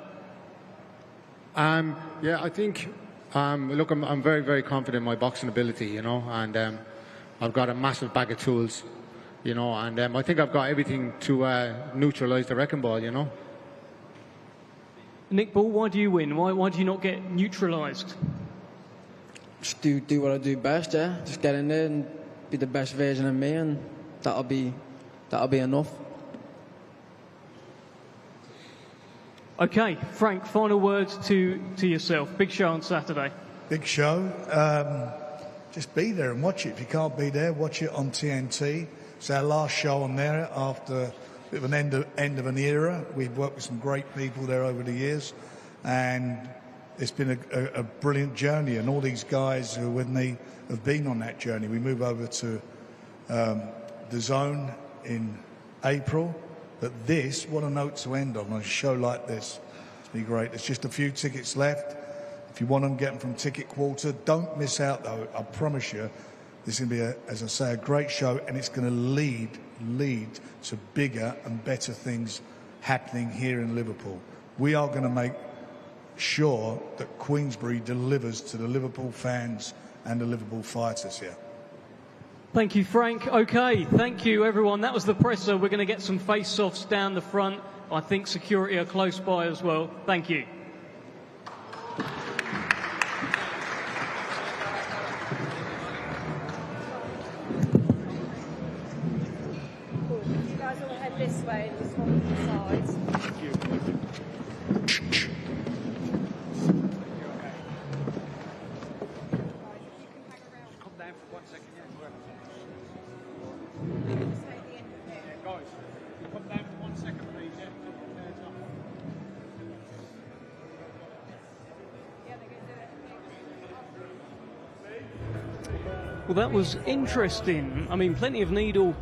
Yeah, I think... look, I'm very, very confident in my boxing ability, you know, and I've got a massive bag of tools, you know, and I think I've got everything to neutralise the wrecking ball, you know. Nick Ball, why do you win? Why do you not get neutralised? Just do what I do best, yeah. Just get in there and be the best version of me, and that'll be enough. Okay, Frank, final words to yourself. Big show on Saturday. Big show. Just be there and watch it. If you can't be there, watch it on TNT. It's our last show on there after a bit of an end of an era. We've worked with some great people there over the years, and it's been a brilliant journey, and all these guys who are with me have been on that journey. We move over to DAZN in April, but this, what a note to end on a show like this. It's been great. There's just a few tickets left. If you want them, get them from Ticket Quarter. Don't miss out, though. I promise you, this is going to be, as I say, a great show, and it's going to lead to bigger and better things happening here in Liverpool. We are going to make sure that Queensbury delivers to the Liverpool fans and the Liverpool fighters here. Thank you, Frank. Okay, thank you, everyone. That was the presser. We're going to get some face-offs down the front. I think security are close by as well. Thank you. You guys all head this way and just one to the sides. Thank you. Come down for 1 second, yeah. Guys, come down for 1 second, please, yeah. Well, that was interesting. I mean, plenty of needle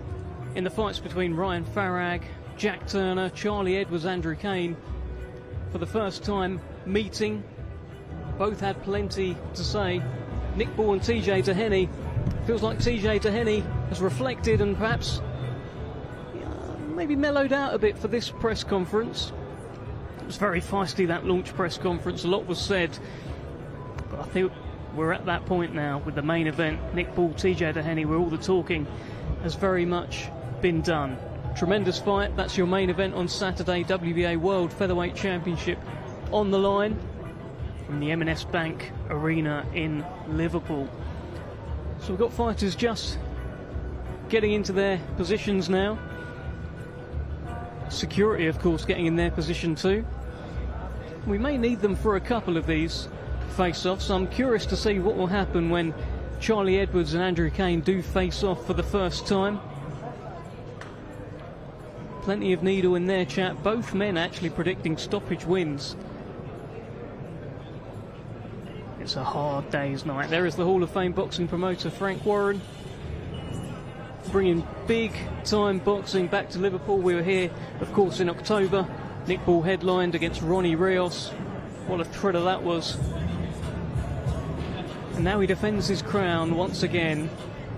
in the fights between Ryan Farag, Jack Turner, Charlie Edwards, Andrew Kane. For the first time meeting, both had plenty to say. Nick Ball and TJ Doheny. Feels like TJ Doheny has reflected and perhaps maybe mellowed out a bit for this press conference. It was very feisty, that launch press conference. A lot was said, but I think we're at that point now with the main event. Nick Ball, TJ Doheny, where all the talking has very much been done. Tremendous fight. That's your main event on Saturday. WBA World Featherweight Championship on the line from the M&S Bank Arena in Liverpool. So we've got fighters just getting into their positions now. Security, of course, getting in their position too. We may need them for a couple of these face-offs. I'm curious to see what will happen when Charlie Edwards and Andrew Kane do face off for the first time. Plenty of needle in their chat. Both men actually predicting stoppage wins. It's a hard day's night. There is the Hall of Fame boxing promoter Frank Warren, bringing big-time boxing back to Liverpool. We were here, of course, in October. Nick Ball headlined against Ronnie Rios. What a thriller that was. And now he defends his crown once again.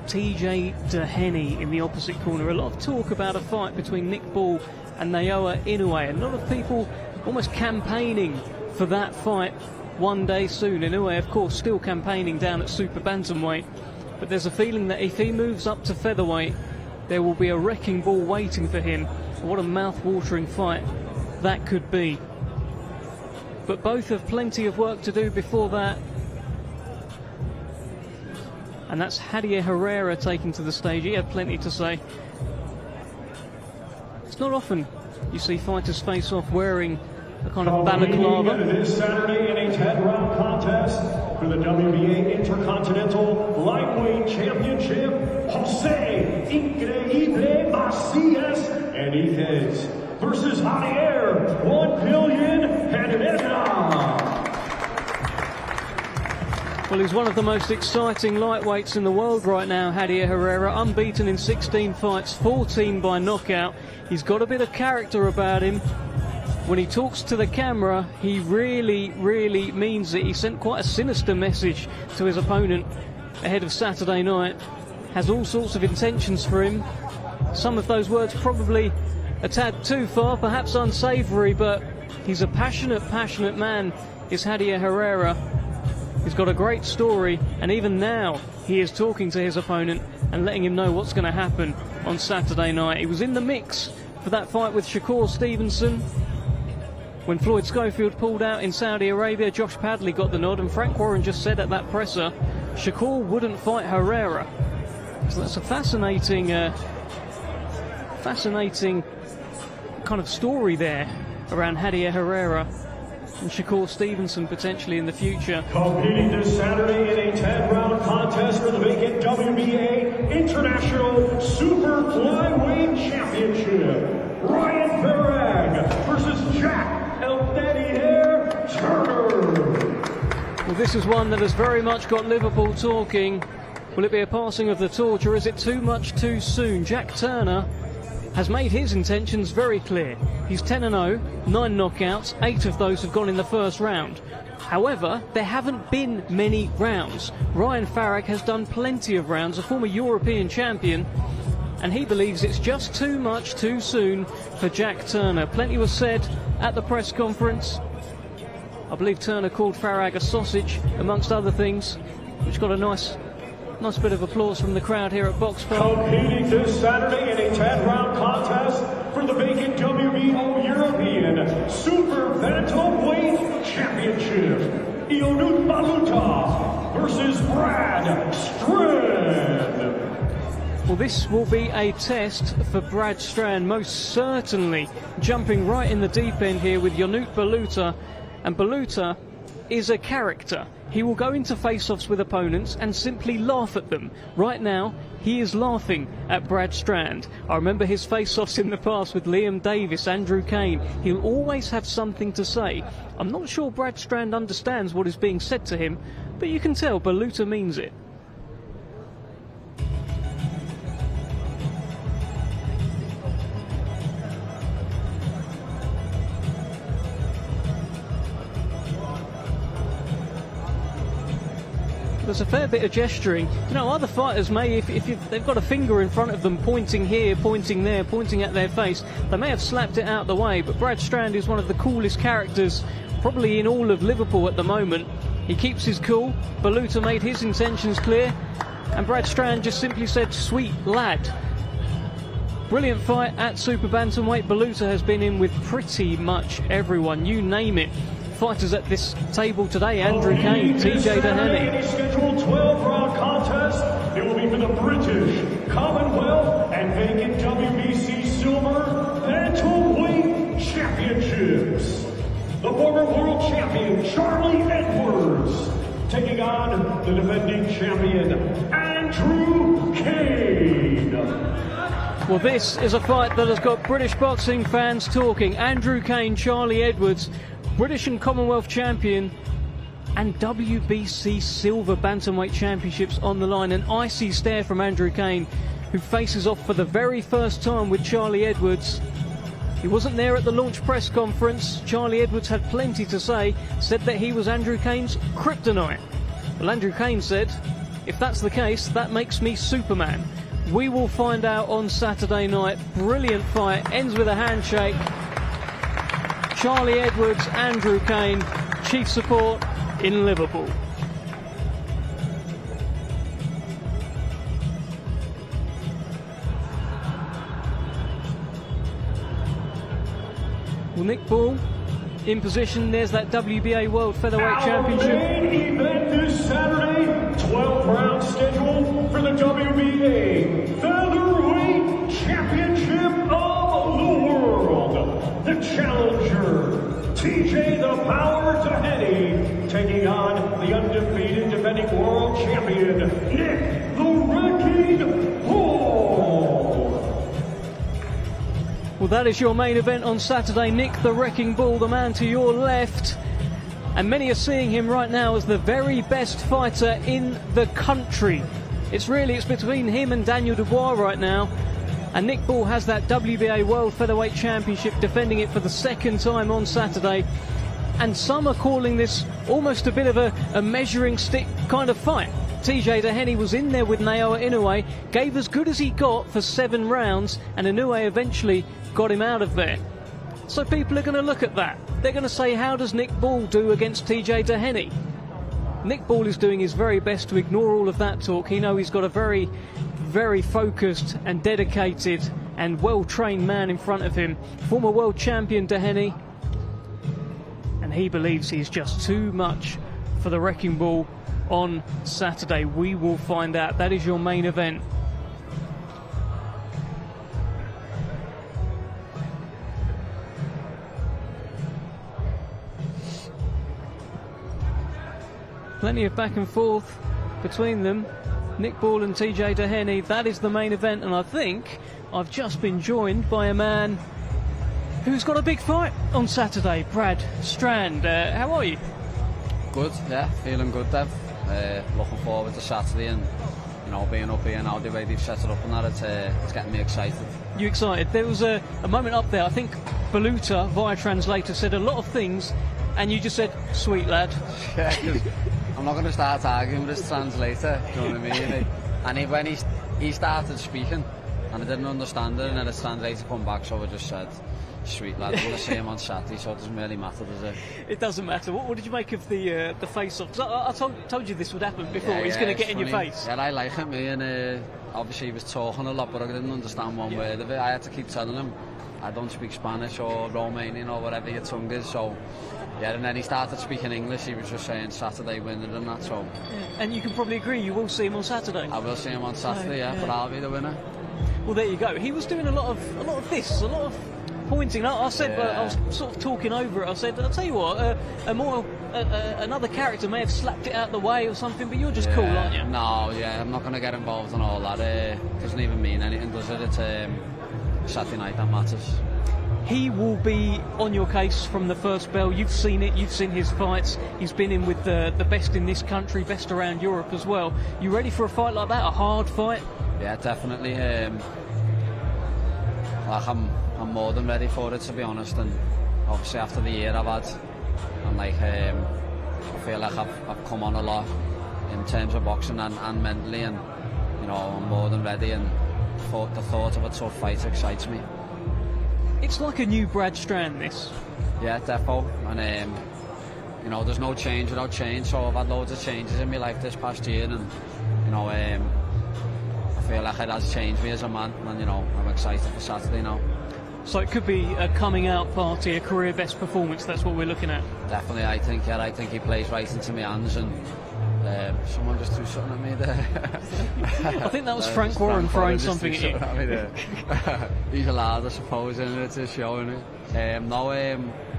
TJ Doheny in the opposite corner. A lot of talk about a fight between Nick Ball and Naoya Inoue. A lot of people almost campaigning for that fight one day soon. Inoue, of course, still campaigning down at super bantamweight. But there's a feeling that if he moves up to featherweight, there will be a wrecking ball waiting for him. What a mouth-watering fight that could be. But both have plenty of work to do before that. And that's Javier Herrera taking to the stage. He had plenty to say. It's not often you see fighters face off wearing a kind of balaclava. This Saturday in a 10-round contest for the WBA Intercontinental Lightweight Championship, Jose Increíble Macias and Ethan versus Javier 1 billion Herrera. Well, he's one of the most exciting lightweights in the world right now, Javier Herrera. Unbeaten in 16 fights, 14 by knockout. He's got a bit of character about him. When he talks to the camera, he really, really means it. He sent quite a sinister message to his opponent ahead of Saturday night. Has all sorts of intentions for him. Some of those words probably a tad too far, perhaps unsavoury, but he's a passionate, passionate man, is Javier Herrera. He's got a great story, and even now he is talking to his opponent and letting him know what's going to happen on Saturday night. He was in the mix for that fight with Shakur Stevenson. When Floyd Schofield pulled out in Saudi Arabia, Josh Padley got the nod, and Frank Warren just said at that presser, Shakur wouldn't fight Herrera. So that's a fascinating kind of story there around Javier Herrera and Shakur Stevenson potentially in the future. Competing this Saturday in a 10-round 10-round contest for the vacant WBA International Super Flyweight Championship. Ryan Farag versus Jack El Daddy Hair Turner. Well, this is one that has very much got Liverpool talking. Will it be a passing of the torch, or is it too much too soon? Jack Turner has made his intentions very clear. He's 10-0, 9 knockouts, 8 of those have gone in the first round. However, there haven't been many rounds. Ryan Farag has done plenty of rounds, a former European champion, and he believes it's just too much too soon for Jack Turner. Plenty was said at the press conference. I believe Turner called Farag a sausage, amongst other things, which got a nice bit of applause from the crowd here at Box Park. Competing this Saturday in a 10-round contest for the vacant WBO European Super Bantamweight Championship. Ionut Baluta versus Brad Strand. Well, this will be a test for Brad Strand, most certainly jumping right in the deep end here with Ionut Baluta. And Baluta is a character. He will go into face-offs with opponents and simply laugh at them. Right now, he is laughing at Brad Strand. I remember his face-offs in the past with Liam Davis, Andrew Kane. He'll always have something to say. I'm not sure Brad Strand understands what is being said to him, but you can tell Baluta means it. There's a fair bit of gesturing. You know, other fighters may, if they've got a finger in front of them pointing here, pointing there, pointing at their face, they may have slapped it out the way, but Brad Strand is one of the coolest characters probably in all of Liverpool at the moment. He keeps his cool. Baluta made his intentions clear, and Brad Strand just simply said, "Sweet lad." Brilliant fight at Super Bantamweight. Baluta has been in with pretty much everyone, you name it. Fighters at this table today: Andrew Kane, TJ Doheny. In a scheduled 12-round contest, it will be for the British, Commonwealth, and vacant WBC Silver Bantamweight Championships. The former world champion Charlie Edwards taking on the defending champion Andrew Kane. Well, this is a fight that has got British boxing fans talking. Andrew Kane, Charlie Edwards, British and Commonwealth champion, and WBC Silver Bantamweight Championships on the line. An icy stare from Andrew Kane, who faces off for the very first time with Charlie Edwards. He wasn't there at the launch press conference. Charlie Edwards had plenty to say, said that he was Andrew Kane's kryptonite. Well, Andrew Kane said, if that's the case, that makes me Superman. We will find out on Saturday night. Brilliant fight, ends with a handshake. Charlie Edwards, Andrew Kane, chief support in Liverpool. Well, Nick Ball in position. There's that WBA World Featherweight Championship. Main event this Saturday, 12-round schedule for the WBA Featherweight Championship of the World. The challenger, TJ the Power Doheny, taking on the undefeated defending world champion, Nick the Wrecking Bull. Well, that is your main event on Saturday. Nick the Wrecking Bull, the man to your left. And many are seeing him right now as the very best fighter in the country. It's between him and Daniel Dubois right now. And Nick Ball has that WBA World Featherweight Championship, defending it for the second time on Saturday. And some are calling this almost a bit of a measuring stick kind of fight. TJ Doheny was in there with Naoya Inoue, gave as good as he got for 7 rounds, and Inoue eventually got him out of there. So people are going to look at that. They're going to say, how does Nick Ball do against TJ Doheny? Nick Ball is doing his very best to ignore all of that talk. He knows he's got a very, very focused and dedicated and well-trained man in front of him. Former world champion Doheny. And he believes he's just too much for the Wrecking Ball on Saturday. We will find out. That is your main event. Plenty of back and forth. between them. Nick Ball and TJ Doheny, that is the main event, and I think I've just been joined by a man who's got a big fight on Saturday, Brad Strand. How are you? Good, yeah, feeling good, Dev. Looking forward to Saturday, and you know, being up here now, the way they've set it up and that, it's getting me excited. You excited? There was a moment up there, I think Baluta, via translator, said a lot of things, and you just said, sweet lad. Yeah, 'cause I'm not going to start arguing with his translator, do you know what I mean? And when he started speaking, and I didn't understand it, and then his translator come back, so I just said, sweet lad, I'm going to see him on Saturday, so it doesn't really matter, does it? It doesn't matter. What did you make of the face-off? 'Cause I told you this would happen before. Yeah, He's going to get in your funny. face. Yeah, I like it, me, and obviously he was talking a lot, but I didn't understand one word of it. I had to keep telling him, I don't speak Spanish or Romanian or whatever your tongue is, so... Yeah, and then he started speaking English. He was just saying Saturday winner and that, so... And you can probably agree you will see him on Saturday. I will see him on Saturday, yeah, but I'll be the winner. Well, there you go. He was doing a lot of this, a lot of pointing. I said, I was sort of talking over it. I said, I'll tell you what, another character may have slapped it out the way or something, but you're just cool, aren't you? No, yeah, I'm not going to get involved in all that. Doesn't even mean anything, does it? It's Saturday night that matters. He will be on your case from the first bell. You've seen it. You've seen his fights. He's been in with the best in this country, best around Europe as well. You ready for a fight like that? A hard fight? Yeah, definitely. I'm more than ready for it, to be honest. And obviously after the year I've had, I feel like I've come on a lot in terms of boxing and mentally, and you know, I'm more than ready. And the thought of a tough fight excites me. It's like a new Brad Strand, this. Yeah, defo. And you know, there's no change without change, so I've had loads of changes in my life this past year, and you know, I feel like it has changed me as a man, and you know, I'm excited for Saturday now. So it could be a coming out party, a career best performance. That's what we're looking at. Definitely, I think he plays right into my hands, and someone just threw something at me there. I think that was Frank Warren throwing something at you. At me there. He's allowed, I suppose, and it's a show, isn't it?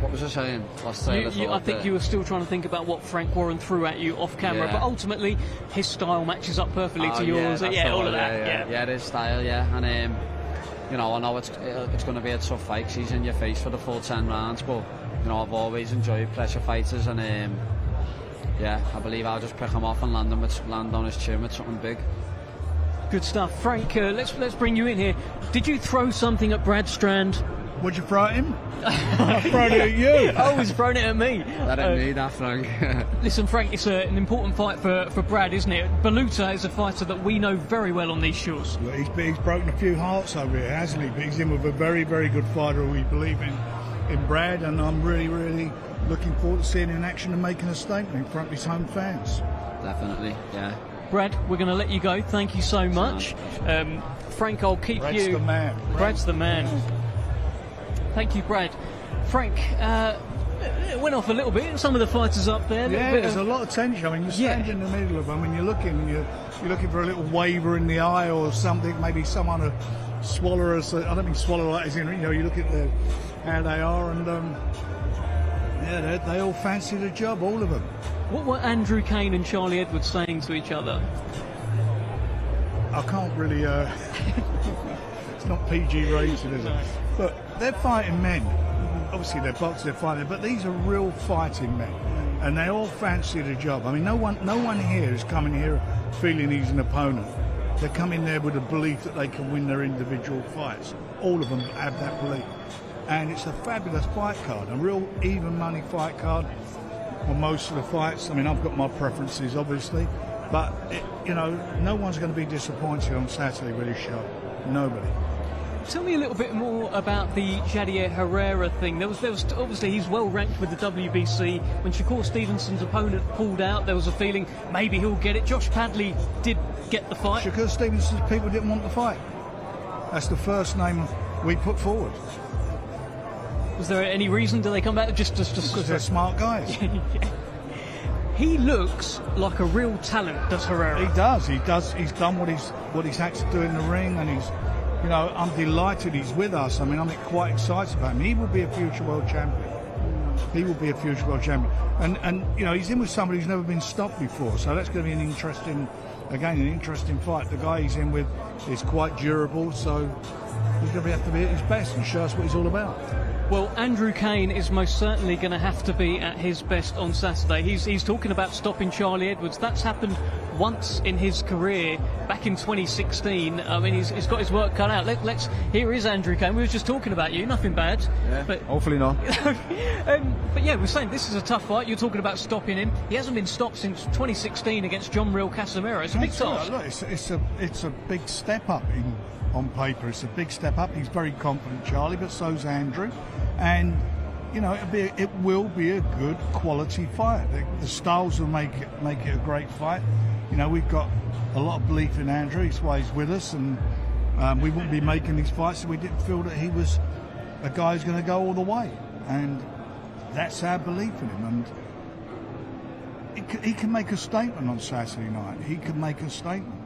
What was I saying? I think you were still trying to think about what Frank Warren threw at you off camera, but ultimately his style matches up perfectly to yours. Yeah, all of that. Yeah, his style, yeah. And you know, I know it's going to be a tough fight 'cause he's in your face for the full 10 rounds, but you know, I've always enjoyed pressure fighters, and yeah, I believe I'll just pick him off and land on his chin with something big. Good stuff. Frank, let's bring you in here. Did you throw something at Brad Strand? Would you throw at him? I thrown it at you. Oh, he's thrown it at me. That ain't me, that, Frank. Listen, Frank, it's an important fight for Brad, isn't it? Baluta is a fighter that we know very well on these shores. Well, he's broken a few hearts over here, hasn't he? But he's in with a very, very good fighter who we believe in Brad, and I'm really, really looking forward to seeing him in action and making a statement in front of his home fans. Definitely, yeah. Brad, we're going to let you go. Thank you so much. Frank, I'll keep Brad's you... the man. Brad's the man. Thank you, Brad. Frank, it went off a little bit. Some of the fighters up there. Yeah, there's a lot of tension. I mean, you're standing in the middle of them and you're looking for a little waver in the eye or something. Maybe someone to swallow us. I don't mean swallow like as in, you know, you look at how they are, and yeah, they all fancy the job, all of them. What were Andrew Kane and Charlie Edwards saying to each other? I can't really... it's not PG rated, is it? Look, they're fighting men. Obviously they're boxers, they're fighting, but these are real fighting men, and they all fancy the job. I mean, no one here is coming here feeling he's an opponent. They're coming there with a belief that they can win their individual fights. All of them have that belief, and it's a fabulous fight card, a real even money fight card on most of the fights. I mean, I've got my preferences, obviously, but you know, no one's going to be disappointed on Saturday with this show. Nobody. Tell me a little bit more about the Jadier Herrera thing. There was obviously he's well ranked with the WBC. When Shakur Stevenson's opponent pulled out, there was a feeling maybe he'll get it. Josh Padley did get the fight. Shakur Stevenson's people didn't want the fight. That's the first name we put forward. Was there any reason? Do they come back just because they're smart guys? He looks like a real talent, does Herrera? He does. He's done what he's had to do in the ring, and he's. You know, I'm delighted he's with us. I mean, I'm quite excited about him. He will be a future world champion. he will be a future world champion. And you know, he's in with somebody who's never been stopped before, so that's going to be an interesting fight. The guy he's in with is quite durable, so he's going to have to be at his best and show us what he's all about. Well, Andrew Kane is most certainly going to have to be at his best on Saturday. He's talking about stopping Charlie Edwards. That's happened once in his career, back in 2016. I mean, he's got his work cut out. Here is Andrew Kane. We were just talking about you. Nothing bad. Yeah, but hopefully not. But yeah, we're saying this is a tough fight. You're talking about stopping him. He hasn't been stopped since 2016 against John Real Casemiro. It's a big task. Look, it's a big step up on paper. It's a big step up. He's very confident, Charlie, but so's Andrew. And you know, it will be a good quality fight. The styles will make it a great fight. You know, we've got a lot of belief in Andrew. That's why he's with us, and we wouldn't be making these fights if we didn't feel that he was a guy who's going to go all the way. And that's our belief in him. And he can make a statement on Saturday night. He can make a statement,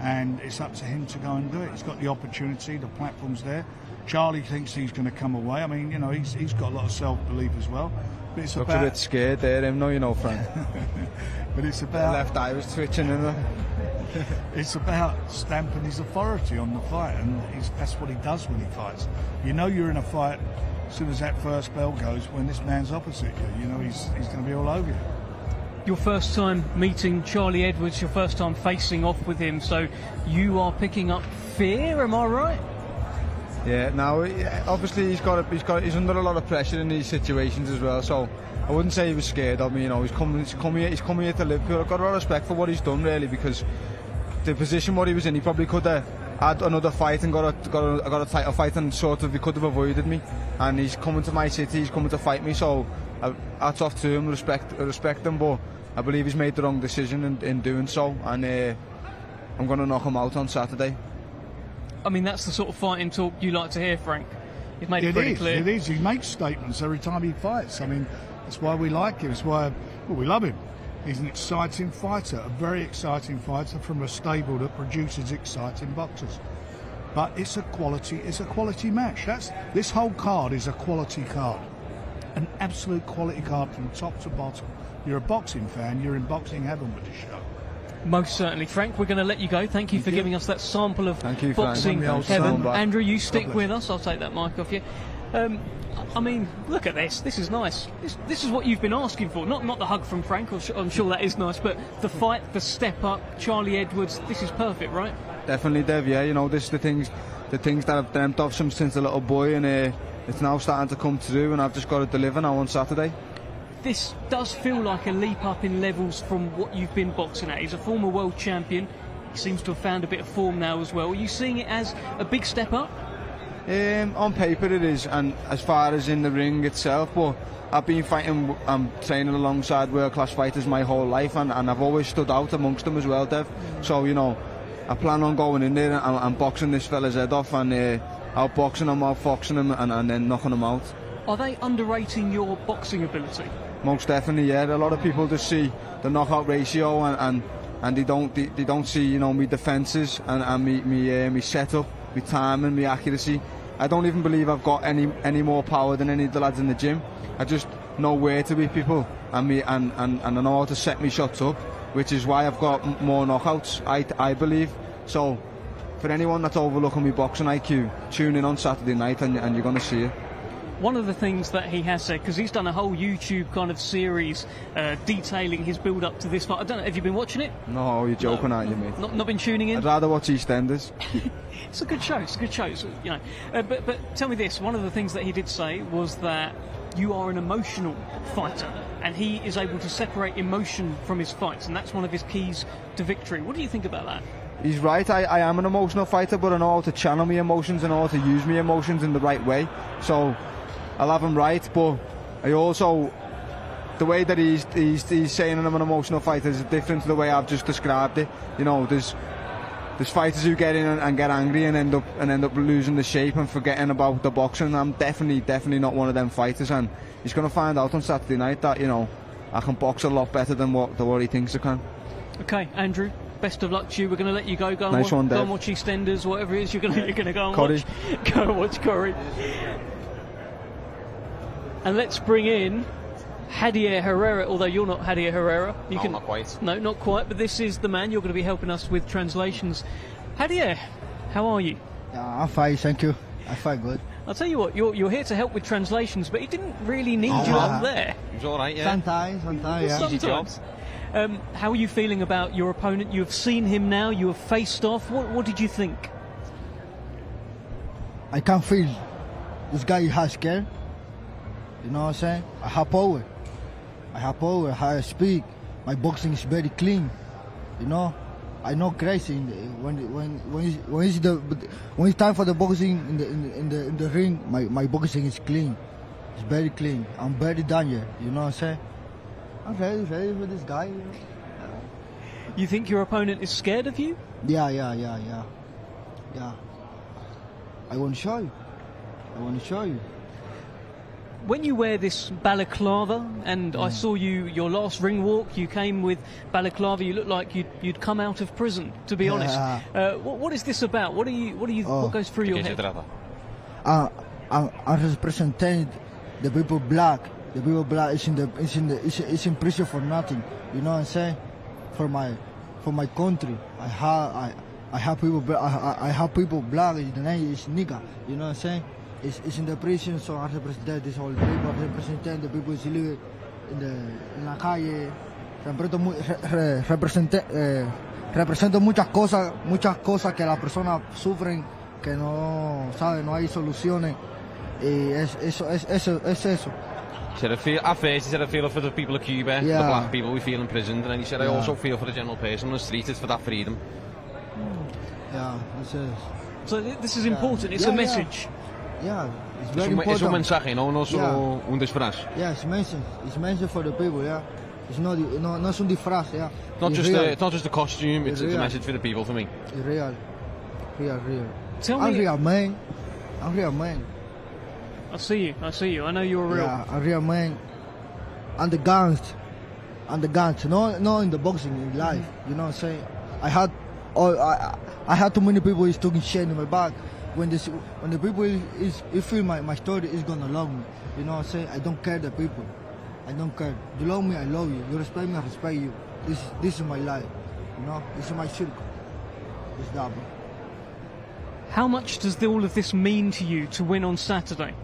and it's up to him to go and do it. He's got the opportunity. The platform's there. Charlie thinks he's going to come away. I mean, you know, he's got a lot of self-belief as well. But it's Looks a bit scared there, him, no, you know, Frank. But it's about... The left eye was twitching, isn't it? It's about stamping his authority on the fight, and that's what he does when he fights. You know you're in a fight as soon as that first bell goes, when this man's opposite you. You know he's going to be all over you. Your first time meeting Charlie Edwards, your first time facing off with him, so you are picking up fear, am I right? Yeah, now obviously he's under a lot of pressure in these situations as well. So I wouldn't say he was scared of me. You know, he's coming here to Liverpool. I've got a lot of respect for what he's done, really, because the position what he was in, he probably could have had another fight and got a title fight, and sort of he could have avoided me. And he's coming to my city. He's coming to fight me. So hats off to him. Respect him, but I believe he's made the wrong decision in doing so, and I'm going to knock him out on Saturday. I mean, that's the sort of fighting talk you like to hear, Frank. You've made it pretty clear. It is. He makes statements every time he fights. I mean, that's why we like him. It's why we love him. He's an exciting fighter, a very exciting fighter from a stable that produces exciting boxers. But it's a quality match. This whole card is a quality card, an absolute quality card from top to bottom. You're a boxing fan. You're in boxing heaven with this show. Most certainly. Frank, we're going to let you go. Thank you for giving us that sample of boxing Frank. heaven. Andrew, you stick with us. I'll take that mic off you. I mean, look at this. This is nice. This is what you've been asking for. Not the hug from Frank. I'm sure that is nice. But the fight, the step up, Charlie Edwards. This is perfect, right? Definitely, Dev. Yeah, you know, this the things that I've dreamt of since a little boy, and it's now starting to come through. And I've just got to deliver now on Saturday. This does feel like a leap up in levels from what you've been boxing at. He's a former world champion. He seems to have found a bit of form now as well. Are you seeing it as a big step up? On paper it is, and as far as in the ring itself, but I've been fighting, I'm training alongside world-class fighters my whole life, and I've always stood out amongst them as well, Dev. So, you know, I plan on going in there and boxing this fella's head off, and outboxing him, outfoxing him, and then knocking him out. Are they underrating your boxing ability? Most definitely, yeah. A lot of people just see the knockout ratio and they don't see, you know, me defences and me setup, me timing, me accuracy. I don't even believe I've got any more power than any of the lads in the gym. I just know where to beat people and I know how to set me shots up, which is why I've got more knockouts, I believe. So for anyone that's overlooking me boxing IQ, tune in on Saturday night and you're going to see it. One of the things that he has said, because he's done a whole YouTube kind of series detailing his build-up to this fight. I don't know, have you been watching it? No, you're joking, aren't you, mate? Not been tuning in? I'd rather watch EastEnders. It's a good show, so, you know. But tell me this, one of the things that he did say was that you are an emotional fighter, and he is able to separate emotion from his fights, and that's one of his keys to victory. What do you think about that? He's right, I am an emotional fighter, but I know how to channel my emotions and how to use my emotions in the right way. So I'll have him right, but I also, the way that he's saying I'm an emotional fighter is different to the way I've just described it. You know, there's fighters who get in and get angry and end up losing the shape and forgetting about the boxing. I'm definitely not one of them fighters, and he's going to find out on Saturday night that, you know, I can box a lot better than what he thinks I can. Okay, Andrew, best of luck to you. We're going to let you go. Go nice and one, watch EastEnders, whatever it is you're going to go and Corrie. watch. Go and watch Corrie. And let's bring in Javier Herrera, although you're not Javier Herrera. No, not quite. No, not quite, but this is the man. You're going to be helping us with translations. Javier, how are you? I'm fine, thank you. I'm fine, good. I'll tell you what, you're here to help with translations, but he didn't really need you up there. He was all right, yeah. Sometimes, yeah. Sometimes. How are you feeling about your opponent? You have seen him now, you have faced off. What did you think? I can feel this guy has scared. You know what I'm saying? I have power. I have power, I speak. My boxing is very clean. You know? I'm not crazy when it's time for the boxing in the ring. My boxing is clean. It's very clean. I'm very dangerous. You know what I'm saying? I'm ready for this guy. You know? You think your opponent is scared of you? Yeah. I want to show you. When you wear this balaclava, and I saw your last ring walk, you came with balaclava. You look like you'd come out of prison. To be honest, what is this about? What goes through your head? I'm representing the people black. The people black is in prison for nothing. You know what I'm saying? For my country, I have people black. The name is nigga. You know what I'm saying? It's in the prison, so I represent this whole people. I represent the people who live in la calle. Represento muchas cosas que las personas sufren, que no hay soluciones. Y es eso. He said, at first he said, I feel for the people of Cuba, the black people we feel imprisoned, and then he said, I also feel for the general person on the street, it's for that freedom. Yeah, this is. So this is important, it's a message. Yeah, it's very important. Es un mensaje, no solo un disfraz. Yeah, it's message for the people, yeah. It's not es un disfraz, yeah. It's not just a costume, it's a message for the people, for me. It's real. Tell me. I'm real man. I see you. I know you're real. Yeah, I'm real man. And the guns. No in the boxing, in life. You know what I'm saying? I had too many people is talking shit in my back. When the people feel my story is gonna love me. You know what I'm saying? I don't care the people. I don't care. You love me, I love you. You respect me, I respect you. This is my life. You know? This is my circle. It's that. How much does all of this mean to you to win on Saturday?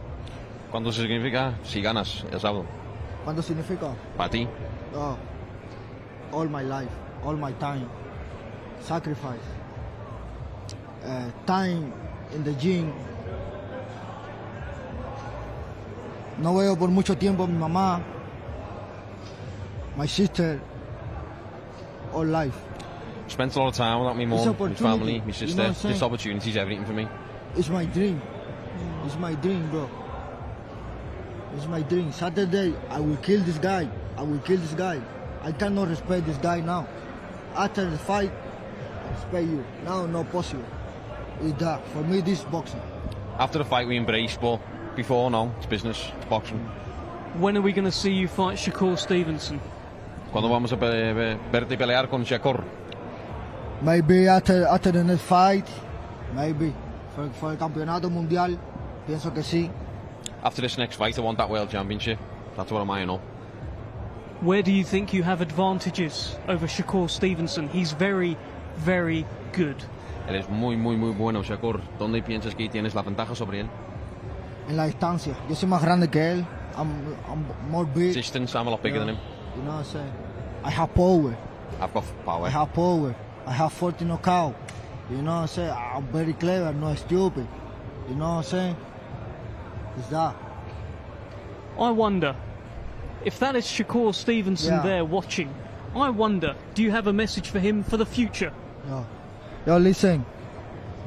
¿Cuánto significa si ganas el sábado? ¿Cuánto significa? Para ti. Oh, all my life, all my time, sacrifice, time in the gym. No veo por mucho tiempo a mi mamá, my sister, all life. Spent a lot of time without my mum, my family, my sister. You know this opportunity is everything for me. It's my dream. It's my dream, bro. It's my dream. Saturday, I will kill this guy. I cannot respect this guy now. After the fight, I respect you. Now, not possible. It's that. For me, this is boxing. After the fight, we embrace, but before, no. It's business. It's boxing. When are we going to see you fight Shakur Stevenson? ¿Cuándo vamos a verte pelear con Shakur? Maybe after the next fight. Maybe. For el campeonato mundial. Pienso que sí. After this next fight, I want that world championship. That's what I'm eyeing up. Where do you think you have advantages over Shakur Stevenson? He's very, very good. Él es muy bueno, Shakur. ¿Dónde piensas que tienes la ventaja sobre él? En la distancia. Yo soy más grande que él. I'm more big. Distance, I'm a lot bigger than him. You know what I'm saying? I have power. I've got power. I have power. I have 40 knockout. You know what I'm saying? I'm very clever, not stupid. You know what I'm saying? It's that. I wonder, if that is Shakur Stevenson there watching, I wonder, do you have a message for him for the future? Yo, listen.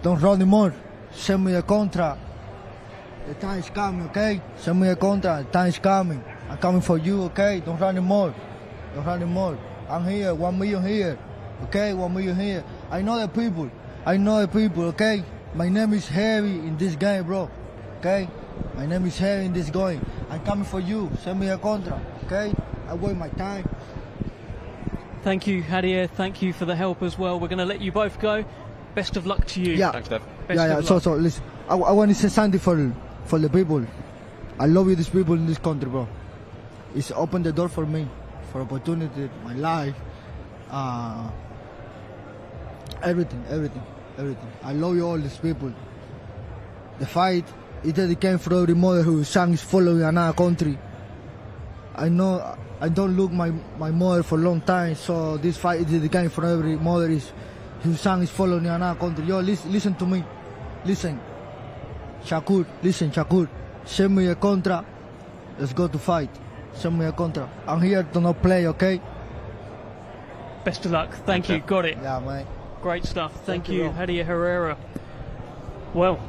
Don't run anymore. Send me a contract. The time is coming, okay? Send me a contract. The time is coming. I'm coming for you, okay? Don't run anymore. I'm here. 1 million here. Okay? 1 million here. I know the people, okay? My name is Heavy in this game, bro. Okay? My name is Heavy in this game. I'm coming for you. Send me a contract, okay? I wait my time. Thank you, Javier. Thank you for the help as well. We're going to let you both go. Best of luck to you. Yeah. Thanks, Dev. So listen. I want to say something for the people. I love you, these people in this country, bro. it's opened the door for me, for opportunity, my life, everything. I love you all these people. The fight is dedicated for every mother whose son is following another country. I know I don't look my mother for a long time, so this fight is dedicated for every mother whose son is following another country. Yo, listen to me. Listen. Shakur. Send me a contract. Let's go to fight. Send me a contract. I'm here to not play, okay? Best of luck. Thank you. Got it. Yeah, mate. Great stuff. Thank you, bro. Hadier Herrera. Well,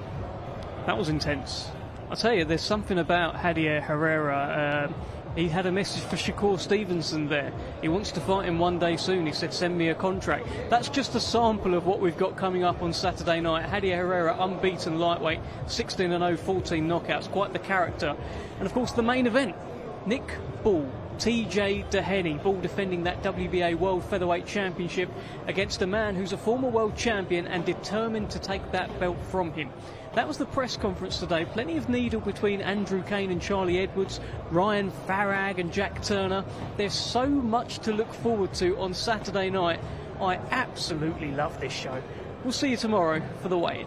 that was intense. I'll tell you, there's something about Hadier Herrera. He had a message for Shakur Stevenson there. He wants to fight him one day soon. He said, send me a contract. That's just a sample of what we've got coming up on Saturday night. Hadier Herrera, unbeaten lightweight, 16-0, 14 knockouts. Quite the character. And, of course, the main event, Nick Bull, TJ Doheny, Bull defending that WBA World Featherweight Championship against a man who's a former world champion and determined to take that belt from him. That was the press conference today. Plenty of needle between Andrew Kane and Charlie Edwards, Ryan Farag and Jack Turner. There's so much to look forward to on Saturday night. I absolutely love this show. We'll see you tomorrow for the weigh-in.